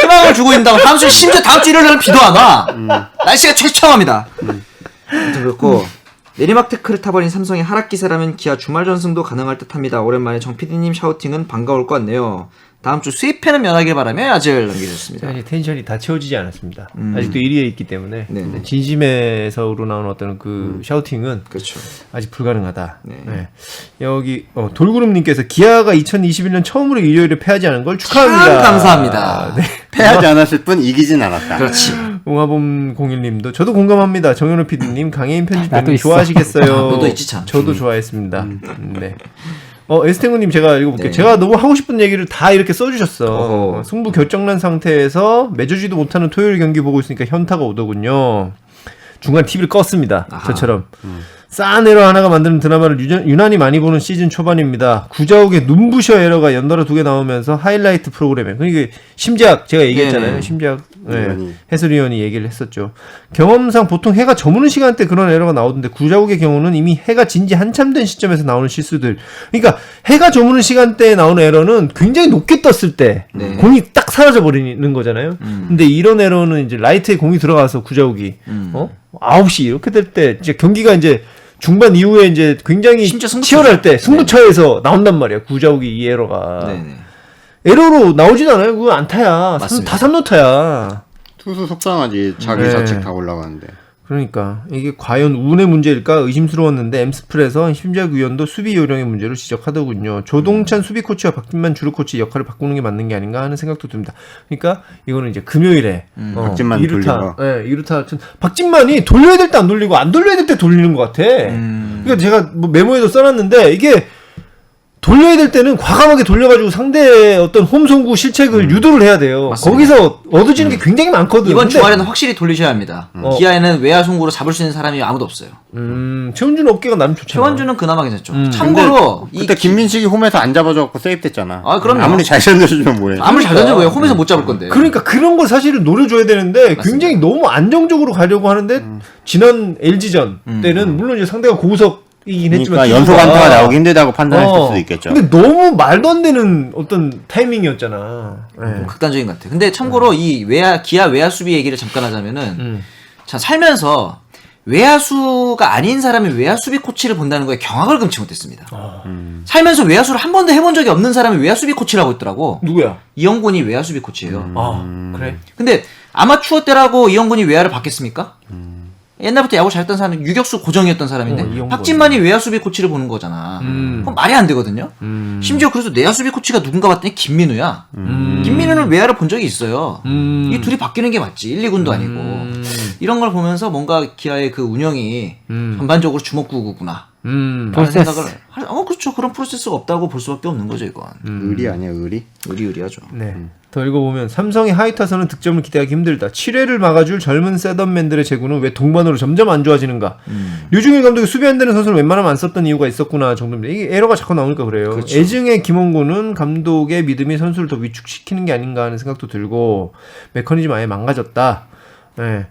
희망을 주고 있다고 다음 주 심지어 다음 주 일요일에는 비도 안 와. 날씨가 최첨합니다. 아무튼 그렇고 내리막 태클을 타버린 삼성의 하락 기세라면 기아 주말 전승도 가능할 듯합니다. 오랜만에 정 PD님 샤우팅은 반가울 것 같네요. 다음 주 수입회는 면하길 바라며 아직을 남겨주셨습니다. 아직 텐션이 다 채워지지 않았습니다. 아직도 1위에 있기 때문에 네네. 진심에서로 나오는 어떤 그 샤우팅은 그렇죠. 아직 불가능하다. 네. 네. 여기 돌구름님께서 기아가 2021년 처음으로 일요일에 패하지 않은 걸 축하합니다. 참 감사합니다. 네. 패하지 않았을 뿐 이기진 않았다. 그렇지. 옹화범 01님도 저도 공감합니다. 정현우 PD님, 강혜인 나도 편집자님 있어. 좋아하시겠어요. 너도 있지 참. 저도 좋아했습니다. 네. 에스탱구님 제가 읽어볼게요. 네. 제가 너무 하고 싶은 얘기를 다 이렇게 써주셨어. 어허. 승부 결정난 상태에서 맺어지도 못하는 토요일 경기 보고 있으니까 현타가 오더군요. 중간 TV를 껐습니다. 아하. 저처럼. 싸한 에러 하나가 만드는 드라마를 유난히 많이 보는 시즌 초반입니다. 구자욱의 눈부셔 에러가 연달아 2개 나오면서 하이라이트 프로그램에 그러니까 심지학 제가 얘기했잖아요. 네네. 심지학 의원이. 해설위원이 얘기를 했었죠. 경험상 보통 해가 저무는 시간대 그런 에러가 나오던데 구자욱의 경우는 이미 해가 진 지 한참 된 시점에서 나오는 실수들. 그러니까 해가 저무는 시간대에 나오는 에러는 굉장히 높게 떴을 때 네. 공이 딱 사라져 버리는 거잖아요. 근데 이런 에러는 이제 라이트에 공이 들어가서 구자욱이 9시 이렇게 될 때 이제 경기가 이제 중반 이후에 이제 굉장히 심지어 승부처. 치열할 때 승부처에서 나온단 말이야. 구자욱이 이 에러가. 네네. 에러로 나오진 않아요. 그거 안타야. 맞습니다. 다 3루타야. 투수 속상하지. 자기 네. 자책 다 올라가는데. 그러니까 이게 과연 운의 문제일까 의심스러웠는데 엠스플에서 심지학 위원도 수비 요령의 문제를 지적하더군요. 조동찬 수비 코치와 박진만 주루 코치 역할을 바꾸는 게 맞는 게 아닌가 하는 생각도 듭니다. 그러니까 이거는 이제 금요일에 박진만 돌리고. 네, 2루타 박진만이 돌려야 될 때 안 돌리고 안 돌려야 될 때 돌리는 것 같아. 그러니까 제가 뭐 메모에도 써놨는데 이게 돌려야 될 때는 과감하게 돌려가지고 상대의 어떤 홈송구 실책을 유도를 해야 돼요. 맞습니다. 거기서 얻어지는 게 굉장히 많거든. 이번 근데 주말에는 확실히 돌리셔야 합니다. 기아에는 외야 송구로 잡을 수 있는 사람이 아무도 없어요. 최원준 어깨가 나름 좋잖아. 최원준은 그나마 괜찮죠. 참고로 그때 김민식이 홈에서 안 잡아줘갖고 세이프됐잖아. 아, 그럼요. 아무리 잘 던져주면 뭐해. 아무리 잘 던져도 왜 홈에서 못 잡을 건데. 그러니까 그런 걸 사실은 노려줘야 되는데 굉장히 너무 안정적으로 가려고 하는데 지난 LG전 때는 물론 이제 상대가 고우석이긴 했지만 그러니까 연속 안타가 나오기 힘들다고 판단했을 수도 있겠죠. 근데 너무 말도 안 되는 어떤 타이밍이었잖아. 네. 극단적인 것 같아. 근데 참고로 이 기아 외야 수비 얘기를 잠깐 하자면은 자, 살면서 외야수가 아닌 사람이 외야 수비 코치를 본다는 거에 경악을 금치 못했습니다. 살면서 외야수를 한 번도 해본 적이 없는 사람이 외야 수비 코치를 하고 있더라고. 누구야? 이영곤이 외야 수비 코치예요. 그래. 근데 아마추어 때라고 이영곤이 외야를 받겠습니까? 옛날부터 야구 잘했던 사람은 유격수 고정이었던 사람인데 이영곤. 박진만이 외야 수비 코치를 보는 거잖아. 그럼 말이 안 되거든요. 심지어 그래서 내야 수비 코치가 누군가 봤더니 김민우야. 김민우는 외야를 본 적이 있어요. 이 둘이 바뀌는 게 맞지. 1, 2군도 아니고. 이런 걸 보면서 뭔가 기아의 그 운영이 전반적으로 주먹구구구나. 라는 프로세스. 생각을 그렇죠. 그런 프로세스가 없다고 볼 수밖에 없는 거죠, 이건. 의리 아니야, 의리? 의리의리하죠. 네. 더 읽어보면 삼성의 하이타선은 득점을 기대하기 힘들다. 7회를 막아줄 젊은 셋업맨들의 제구는 왜 동반으로 점점 안 좋아지는가. 류중일 감독이 수비 안 되는 선수를 웬만하면 안 썼던 이유가 있었구나 정도입니다. 이게 에러가 자꾸 나오니까 그래요. 그렇죠. 애증의 김원구는 감독의 믿음이 선수를 더 위축시키는 게 아닌가 하는 생각도 들고 메커니즘 아예 망가졌다. 네.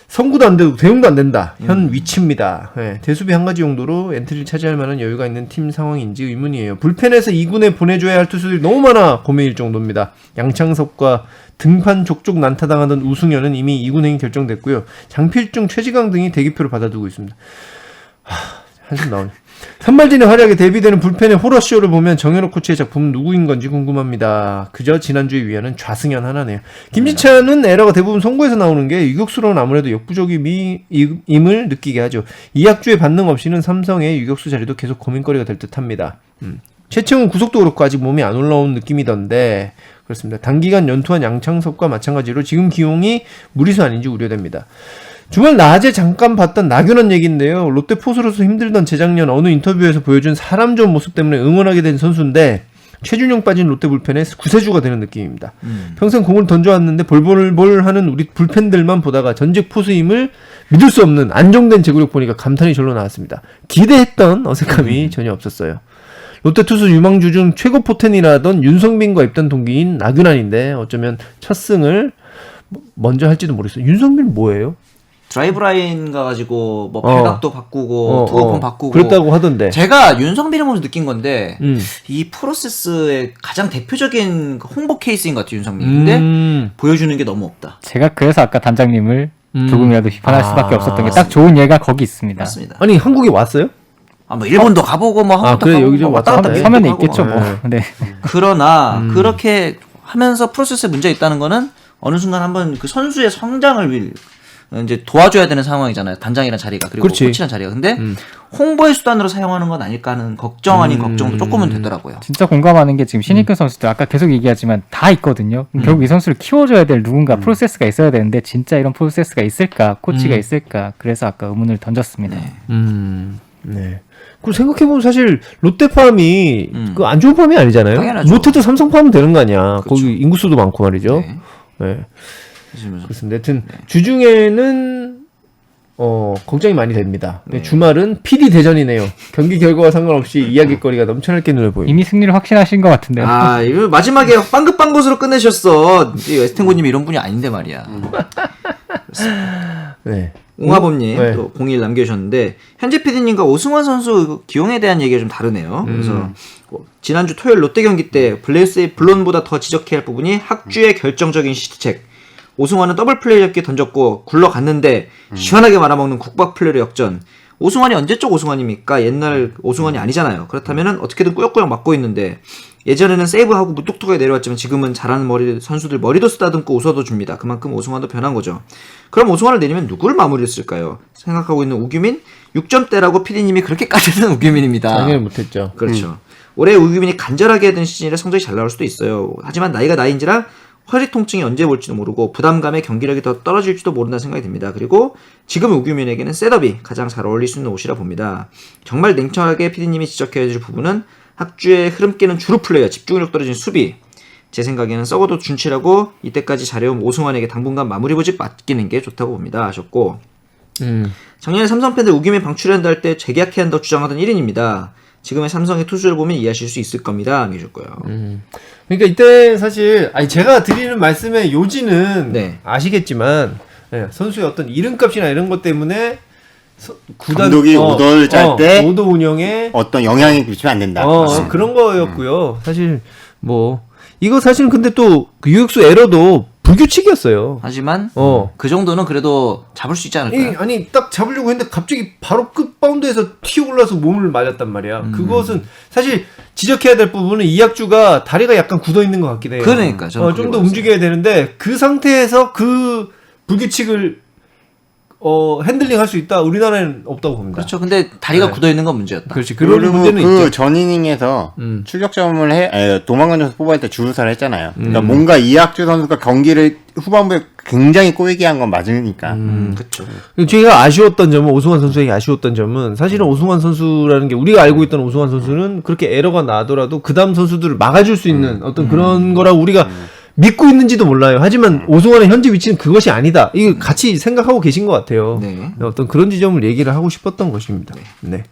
선구도 안 되고 대응도 안 된다. 현 위치입니다. 네. 대수비 한 가지 용도로 엔트리를 차지할 만한 여유가 있는 팀 상황인지 의문이에요. 불펜에서 2군에 보내줘야 할 투수들이 너무 많아 고민일 정도입니다. 양창섭과 등판 족족 난타당하던 우승현은 이미 2군행이 결정됐고요. 장필중, 최지강 등이 대기표를 받아두고 있습니다. 한숨 나오네. 선발진의 활약에 대비되는 불펜의 호러쇼를 보면 정현욱 코치의 작품은 누구인 건지 궁금합니다. 그저 지난주에 위하는 좌승현 하나네요. 김지찬은 에러가 대부분 송구에서 나오는 게 유격수로는 아무래도 역부족임을 느끼게 하죠. 이학주의 반능 없이는 삼성의 유격수 자리도 계속 고민거리가 될 듯합니다. 최채훈 구속도 그렇고 아직 몸이 안 올라온 느낌이던데 그렇습니다. 단기간 연투한 양창섭과 마찬가지로 지금 기용이 무리수 아닌지 우려됩니다. 주말 낮에 잠깐 봤던 나균원 얘기인데요. 롯데 포수로서 힘들던 재작년 어느 인터뷰에서 보여준 사람 좋은 모습 때문에 응원하게 된 선수인데 최준용 빠진 롯데 불펜의 구세주가 되는 느낌입니다. 평생 공을 던져왔는데 볼볼볼하는 우리 불펜들만 보다가 전직 포수임을 믿을 수 없는 안정된 제구력 보니까 감탄이 절로 나왔습니다. 기대했던 어색함이 전혀 없었어요. 롯데 투수 유망주 중 최고 포텐이라던 윤성빈과 입단 동기인 나균환인데 어쩌면 첫 승을 먼저 할지도 모르겠어요. 윤성빈은 뭐예요? 드라이브 라인 가가지고 뭐 팔각도 바꾸고 투구폼 바꾸고 그랬다고 하던데. 제가 윤성빈을 보면서 느낀 건데 이 프로세스의 가장 대표적인 홍보 케이스인 것 같아요, 윤성빈. 근데 보여주는 게 너무 없다. 제가 그래서 아까 단장님을 조금이라도 비판할 수밖에 없었던 게 딱 좋은 예가 거기 있습니다. 맞습니다. 아니 한국에 왔어요? 뭐 일본도 가보고 뭐 한국도 그래, 가보고 여기저기 뭐 왔다 왔다 갔다 갔다 서면에 하고. 있겠죠, 뭐. 네. 그러나 그렇게 하면서 프로세스에 문제가 있다는 거는 어느 순간 한번 그 선수의 성장을 이제 도와줘야 되는 상황이잖아요. 단장이란 자리가 그리고 그렇지. 코치란 자리가. 근데 홍보의 수단으로 사용하는 건 아닐까 하는 걱정 아닌 걱정도 조금은 되더라고요. 진짜 공감하는 게 지금 신입급 선수들 아까 계속 얘기하지만 다 있거든요. 결국 이 선수를 키워줘야 될 누군가 프로세스가 있어야 되는데 진짜 이런 프로세스가 있을까? 코치가 있을까? 그래서 아까 의문을 던졌습니다. 네. 그 생각해보면 사실 롯데팜이 그 안 좋은 팜이 아니잖아요. 당연하죠. 못해도 삼성팜은 되는 거 아니야. 거기 인구수도 많고 말이죠. 네. 네. 그러시면서 그렇습니다. 하여튼 주중에는 걱정이 많이 됩니다. 네. 주말은 PD 대전이네요. 경기 결과와 상관없이 이야기거리가 넘쳐날게 눈에 보입니다. 이미 승리를 확신하신 것 같은데요. 아, 이거 마지막에 빵긋빵긋으로 끝내셨어. 에스텐고님이 이런 분이 아닌데 말이야. 네. 옹화범님 네. 또 01 남겨주셨는데 현재 PD님과 오승환 선수 기용에 대한 얘기가 좀 다르네요. 그래서 지난주 토요일 롯데 경기 때 블레이스의 블론보다 더 지적해야 할 부분이 학주의 결정적인 시트책. 오승환은 더블 플레이 잡기 던졌고 굴러갔는데 시원하게 말아먹는 국박 플레이로 역전. 오승환이 언제적 오승환입니까? 옛날 오승환이 아니잖아요. 그렇다면 어떻게든 꾸역꾸역 맞고 있는데 예전에는 세이브하고 무뚝뚝하게 내려왔지만 지금은 잘하는 선수들 머리도 쓰다듬고 웃어도 줍니다. 그만큼 오승환도 변한 거죠. 그럼 오승환을 내리면 누구를 마무리를 쓸까요? 생각하고 있는 우규민? 6점대라고 PD님이 그렇게 까대는 우규민입니다. 당연히 못했죠. 그렇죠. 올해 우규민이 간절하게 하던 시즌이라 성적이 잘 나올 수도 있어요. 하지만 나이가 나이인지라 허리 통증이 언제 올지도 모르고 부담감에 경기력이 더 떨어질지도 모른다는 생각이 듭니다. 그리고 지금 우규민에게는 셋업이 가장 잘 어울릴 수 있는 옷이라 봅니다. 정말 냉철하게 PD님이 지적해야 될 부분은 학주의 흐름 깨는 주루 플레이어, 집중력 떨어진 수비. 제 생각에는 썩어도 준치라고 이때까지 잘해온 오승환에게 당분간 마무리부직 맡기는 게 좋다고 봅니다 하셨고 작년에 삼성 팬들 우규민 방출해야 한다 할 때 재계약해야 한다고 주장하던 1인입니다. 지금의 삼성의 투수를 보면 이해하실 수 있을 겁니다. 해주셨고요. 그러니까 이때 사실 제가 드리는 말씀의 요지는 네. 아시겠지만 선수의 어떤 이름값이나 이런 것 때문에 구단 감독이 오더를 짤 때 오더 운영에 어떤 영향이 미치면 안 된다. 그런 거였고요. 사실 뭐 이거 사실 근데 또 그 유격수 에러도 불규칙이었어요. 하지만 어. 그 정도는 그래도 잡을 수 있지 않을까요? 아니 딱 잡으려고 했는데 갑자기 바로 끝 바운드에서 튀어 올라서 몸을 맞았단 말이야. 그것은 사실 지적해야 될 부분은 이학주가 다리가 약간 굳어 있는 것 같긴 해요. 그러니까 저는 좀 더 움직여야 되는데 그 상태에서 그 불규칙을 핸들링 할 수 있다. 우리나라에는 없다고 봅니다. 그렇죠. 근데 다리가 네. 굳어 있는 건 문제였다. 그렇지. 그런 그리고 문제는 그 있죠. 전 이닝에서 출격점을 도망가면서 뽑아야 때 주루사를 했잖아요. 그러니까 뭔가 이학주 선수가 경기를 후반부에 굉장히 꼬이게 한 건 맞으니까. 그렇죠. 제가 아쉬웠던 점은 오승환 선수에게 아쉬웠던 점은 사실은 오승환 선수라는 게 우리가 알고 있던 오승환 선수는 그렇게 에러가 나더라도 그 다음 선수들을 막아줄 수 있는 어떤 그런 거라고 우리가 믿고 있는지도 몰라요. 하지만 오승환의 현재 위치는 그것이 아니다. 이거 같이 생각하고 계신 것 같아요. 네. 어떤 그런 지점을 얘기를 하고 싶었던 것입니다. 네.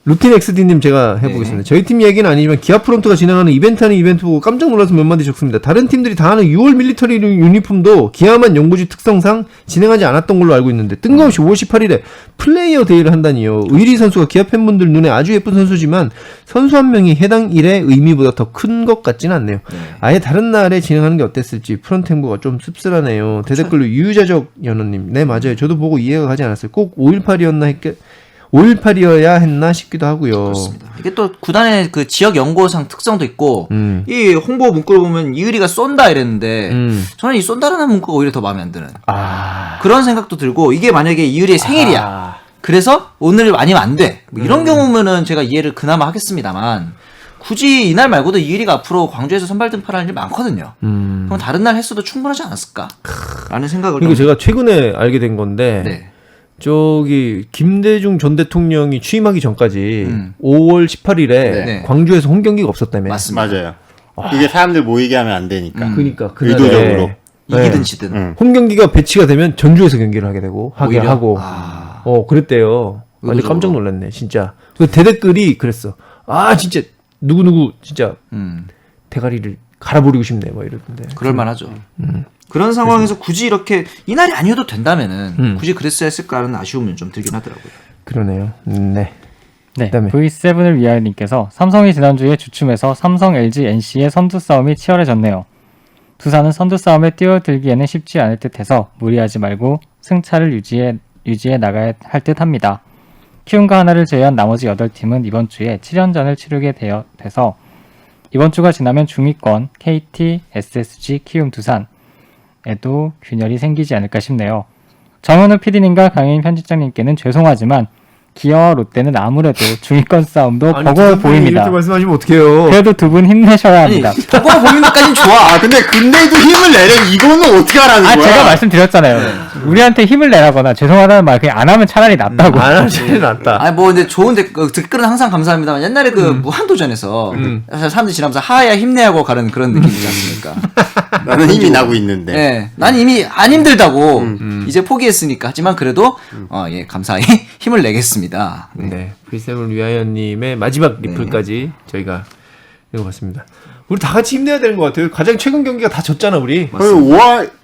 루틴 XD님 제가 해보겠습니다. 저희 팀 얘기는 아니지만 기아 프론트가 진행하는 이벤트 아닌 이벤트 보고 깜짝 놀라서 몇 마디 적습니다. 다른 팀들이 다 하는 6월 밀리터리 유니폼도 기아만 연구지 특성상 진행하지 않았던 걸로 알고 있는데 뜬금없이 5월 18일에 플레이어 데이를 한다니요. 의리 선수가 기아 팬분들 눈에 아주 예쁜 선수지만 선수 한 명이 해당 일의 의미보다 더 큰 것 같지는 않네요. 아예 다른 날에 진행하는 게 어땠을지 프런트 행보가 좀 씁쓸하네요. 대댓글로 유유자적 연호님. 네 맞아요. 저도 보고 이해가 가지 않았어요. 꼭 5.18이어야 했나 싶기도 하고요. 그렇습니다. 이게 또 구단의 그 지역 연고상 특성도 있고 이 홍보 문구를 보면 이의리가 쏜다 이랬는데 저는 이 쏜다라는 문구가 오히려 더 마음에 안 드는 그런 생각도 들고 이게 만약에 이의리의 생일이야. 그래서 오늘 아니면 안 돼. 뭐 이런 경우면은 제가 이해를 그나마 하겠습니다만 굳이 이날 말고도 이의리가 앞으로 광주에서 선발 등판할 일 많거든요. 그럼 다른 날 했어도 충분하지 않았을까라는 생각을 그리고 제가 최근에 알게 된 건데 네. 저기 김대중 전 대통령이 취임하기 전까지 5월 18일에 네. 광주에서 홈 경기가 없었다며. 맞습니다. 맞아요. 그게 사람들 모이게 하면 안 되니까. 그러니까 그날에 의도적으로. 이기든 지든 홈 경기가 배치가 되면 전주에서 경기를 하게 되고 하게 오히려? 하고 그랬대요. 완전 의도적으로. 깜짝 놀랐네 진짜. 그 대댓글이 그랬어. 아 진짜 누구 진짜 대가리를 갈아버리고 싶네 뭐 이러던데. 그럴만하죠. 그런 상황에서 굳이 이렇게 이날이 아니어도 된다면은 굳이 그랬어야 했을까라는 아쉬움은 좀 들긴 하더라고요. 그러네요. 네. 네, 그다음에. V7을 위하여 님께서 삼성이 지난주에 주춤해서 삼성, LG, NC의 선두 싸움이 치열해졌네요. 두산은 선두 싸움에 뛰어들기에는 쉽지 않을 듯해서 무리하지 말고 승차를 유지해 나가야 할 듯합니다. 키움과 하나를 제외한 나머지 8팀은 이번 주에 7연전을 치르게 돼서 이번 주가 지나면 중위권 KT, SSG, 키움, 두산에도 균열이 생기지 않을까 싶네요. 정현우 PD님과 강혜인 편집장님께는 죄송하지만 기아와 롯데는 아무래도 중위권 싸움도 버거워 보입니다. 이렇게 말씀하시면 어떡해요. 그래도 두 분 힘내셔야 합니다. 버거워 보이는 것까지는 좋아. 근데도 힘을 내려 이거는 어떻게 하라는 거야? 제가 말씀드렸잖아요. 우리한테 힘을 내라거나 죄송하다는 말 그냥 안 하면 차라리 낫다고. 안 하시는 낫다. 아니 뭐 근데 좋은데 댓글은 항상 감사합니다만 옛날에 그 무한도전에서 사람들이 지나면서 하야 힘내하고 가는 그런 느낌이지 않습니까? 나는 힘이 나고 있는데. 네, 난 이미 안 힘들다고 이제 포기했으니까 하지만 그래도 예 감사히 힘을 내겠습니다. 네. V7을 위하여님의 마지막 리플까지 저희가 읽어봤습니다. 우리 다 같이 힘내야 되는 것 같아요. 가장 최근 경기가 다 졌잖아 우리.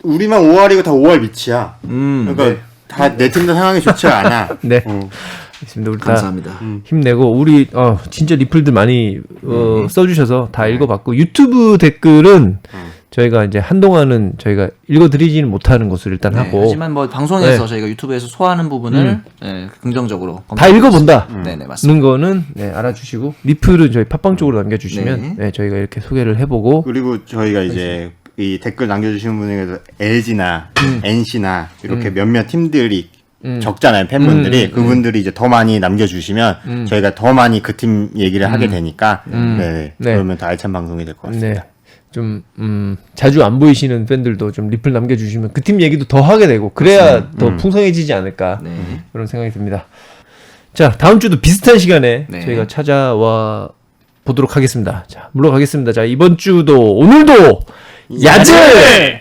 우리만 5할이고 다 5할 밑이야. 그러니까 다 내 팀도 상황이 좋지 않아. 네. 알겠습니다. 우리 감사합니다. 다 힘내고 우리 진짜 리플들 많이 써주셔서 다 읽어봤고 유튜브 댓글은 저희가 이제 한동안은 저희가 읽어드리지는 못하는 것을 일단 하고 하지만 뭐 방송에서 네. 저희가 유튜브에서 소화하는 부분을 긍정적으로 다 읽어본다. 네네 맞습니다. 는 거는 알아주시고 리플은 저희 팟빵 쪽으로 남겨주시면 네. 저희가 이렇게 소개를 해보고 그리고 저희가 이제 이 댓글 남겨주시는 분에 대해서 LG나 NC나 이렇게 몇몇 팀들이 적잖아요 팬분들이 그분들이 이제 더 많이 남겨주시면 저희가 더 많이 그 팀 얘기를 하게 되니까 네. 그러면 더 알찬 방송이 될 것 같습니다. 네. 좀 자주 안 보이시는 팬들도 좀 리플 남겨주시면 그 팀 얘기도 더 하게 되고 그래야 더 풍성해지지 않을까 그런 생각이 듭니다. 자 다음 주도 비슷한 시간에 저희가 찾아와 보도록 하겠습니다. 자 물러가겠습니다. 자 이번 주도 오늘도 야질!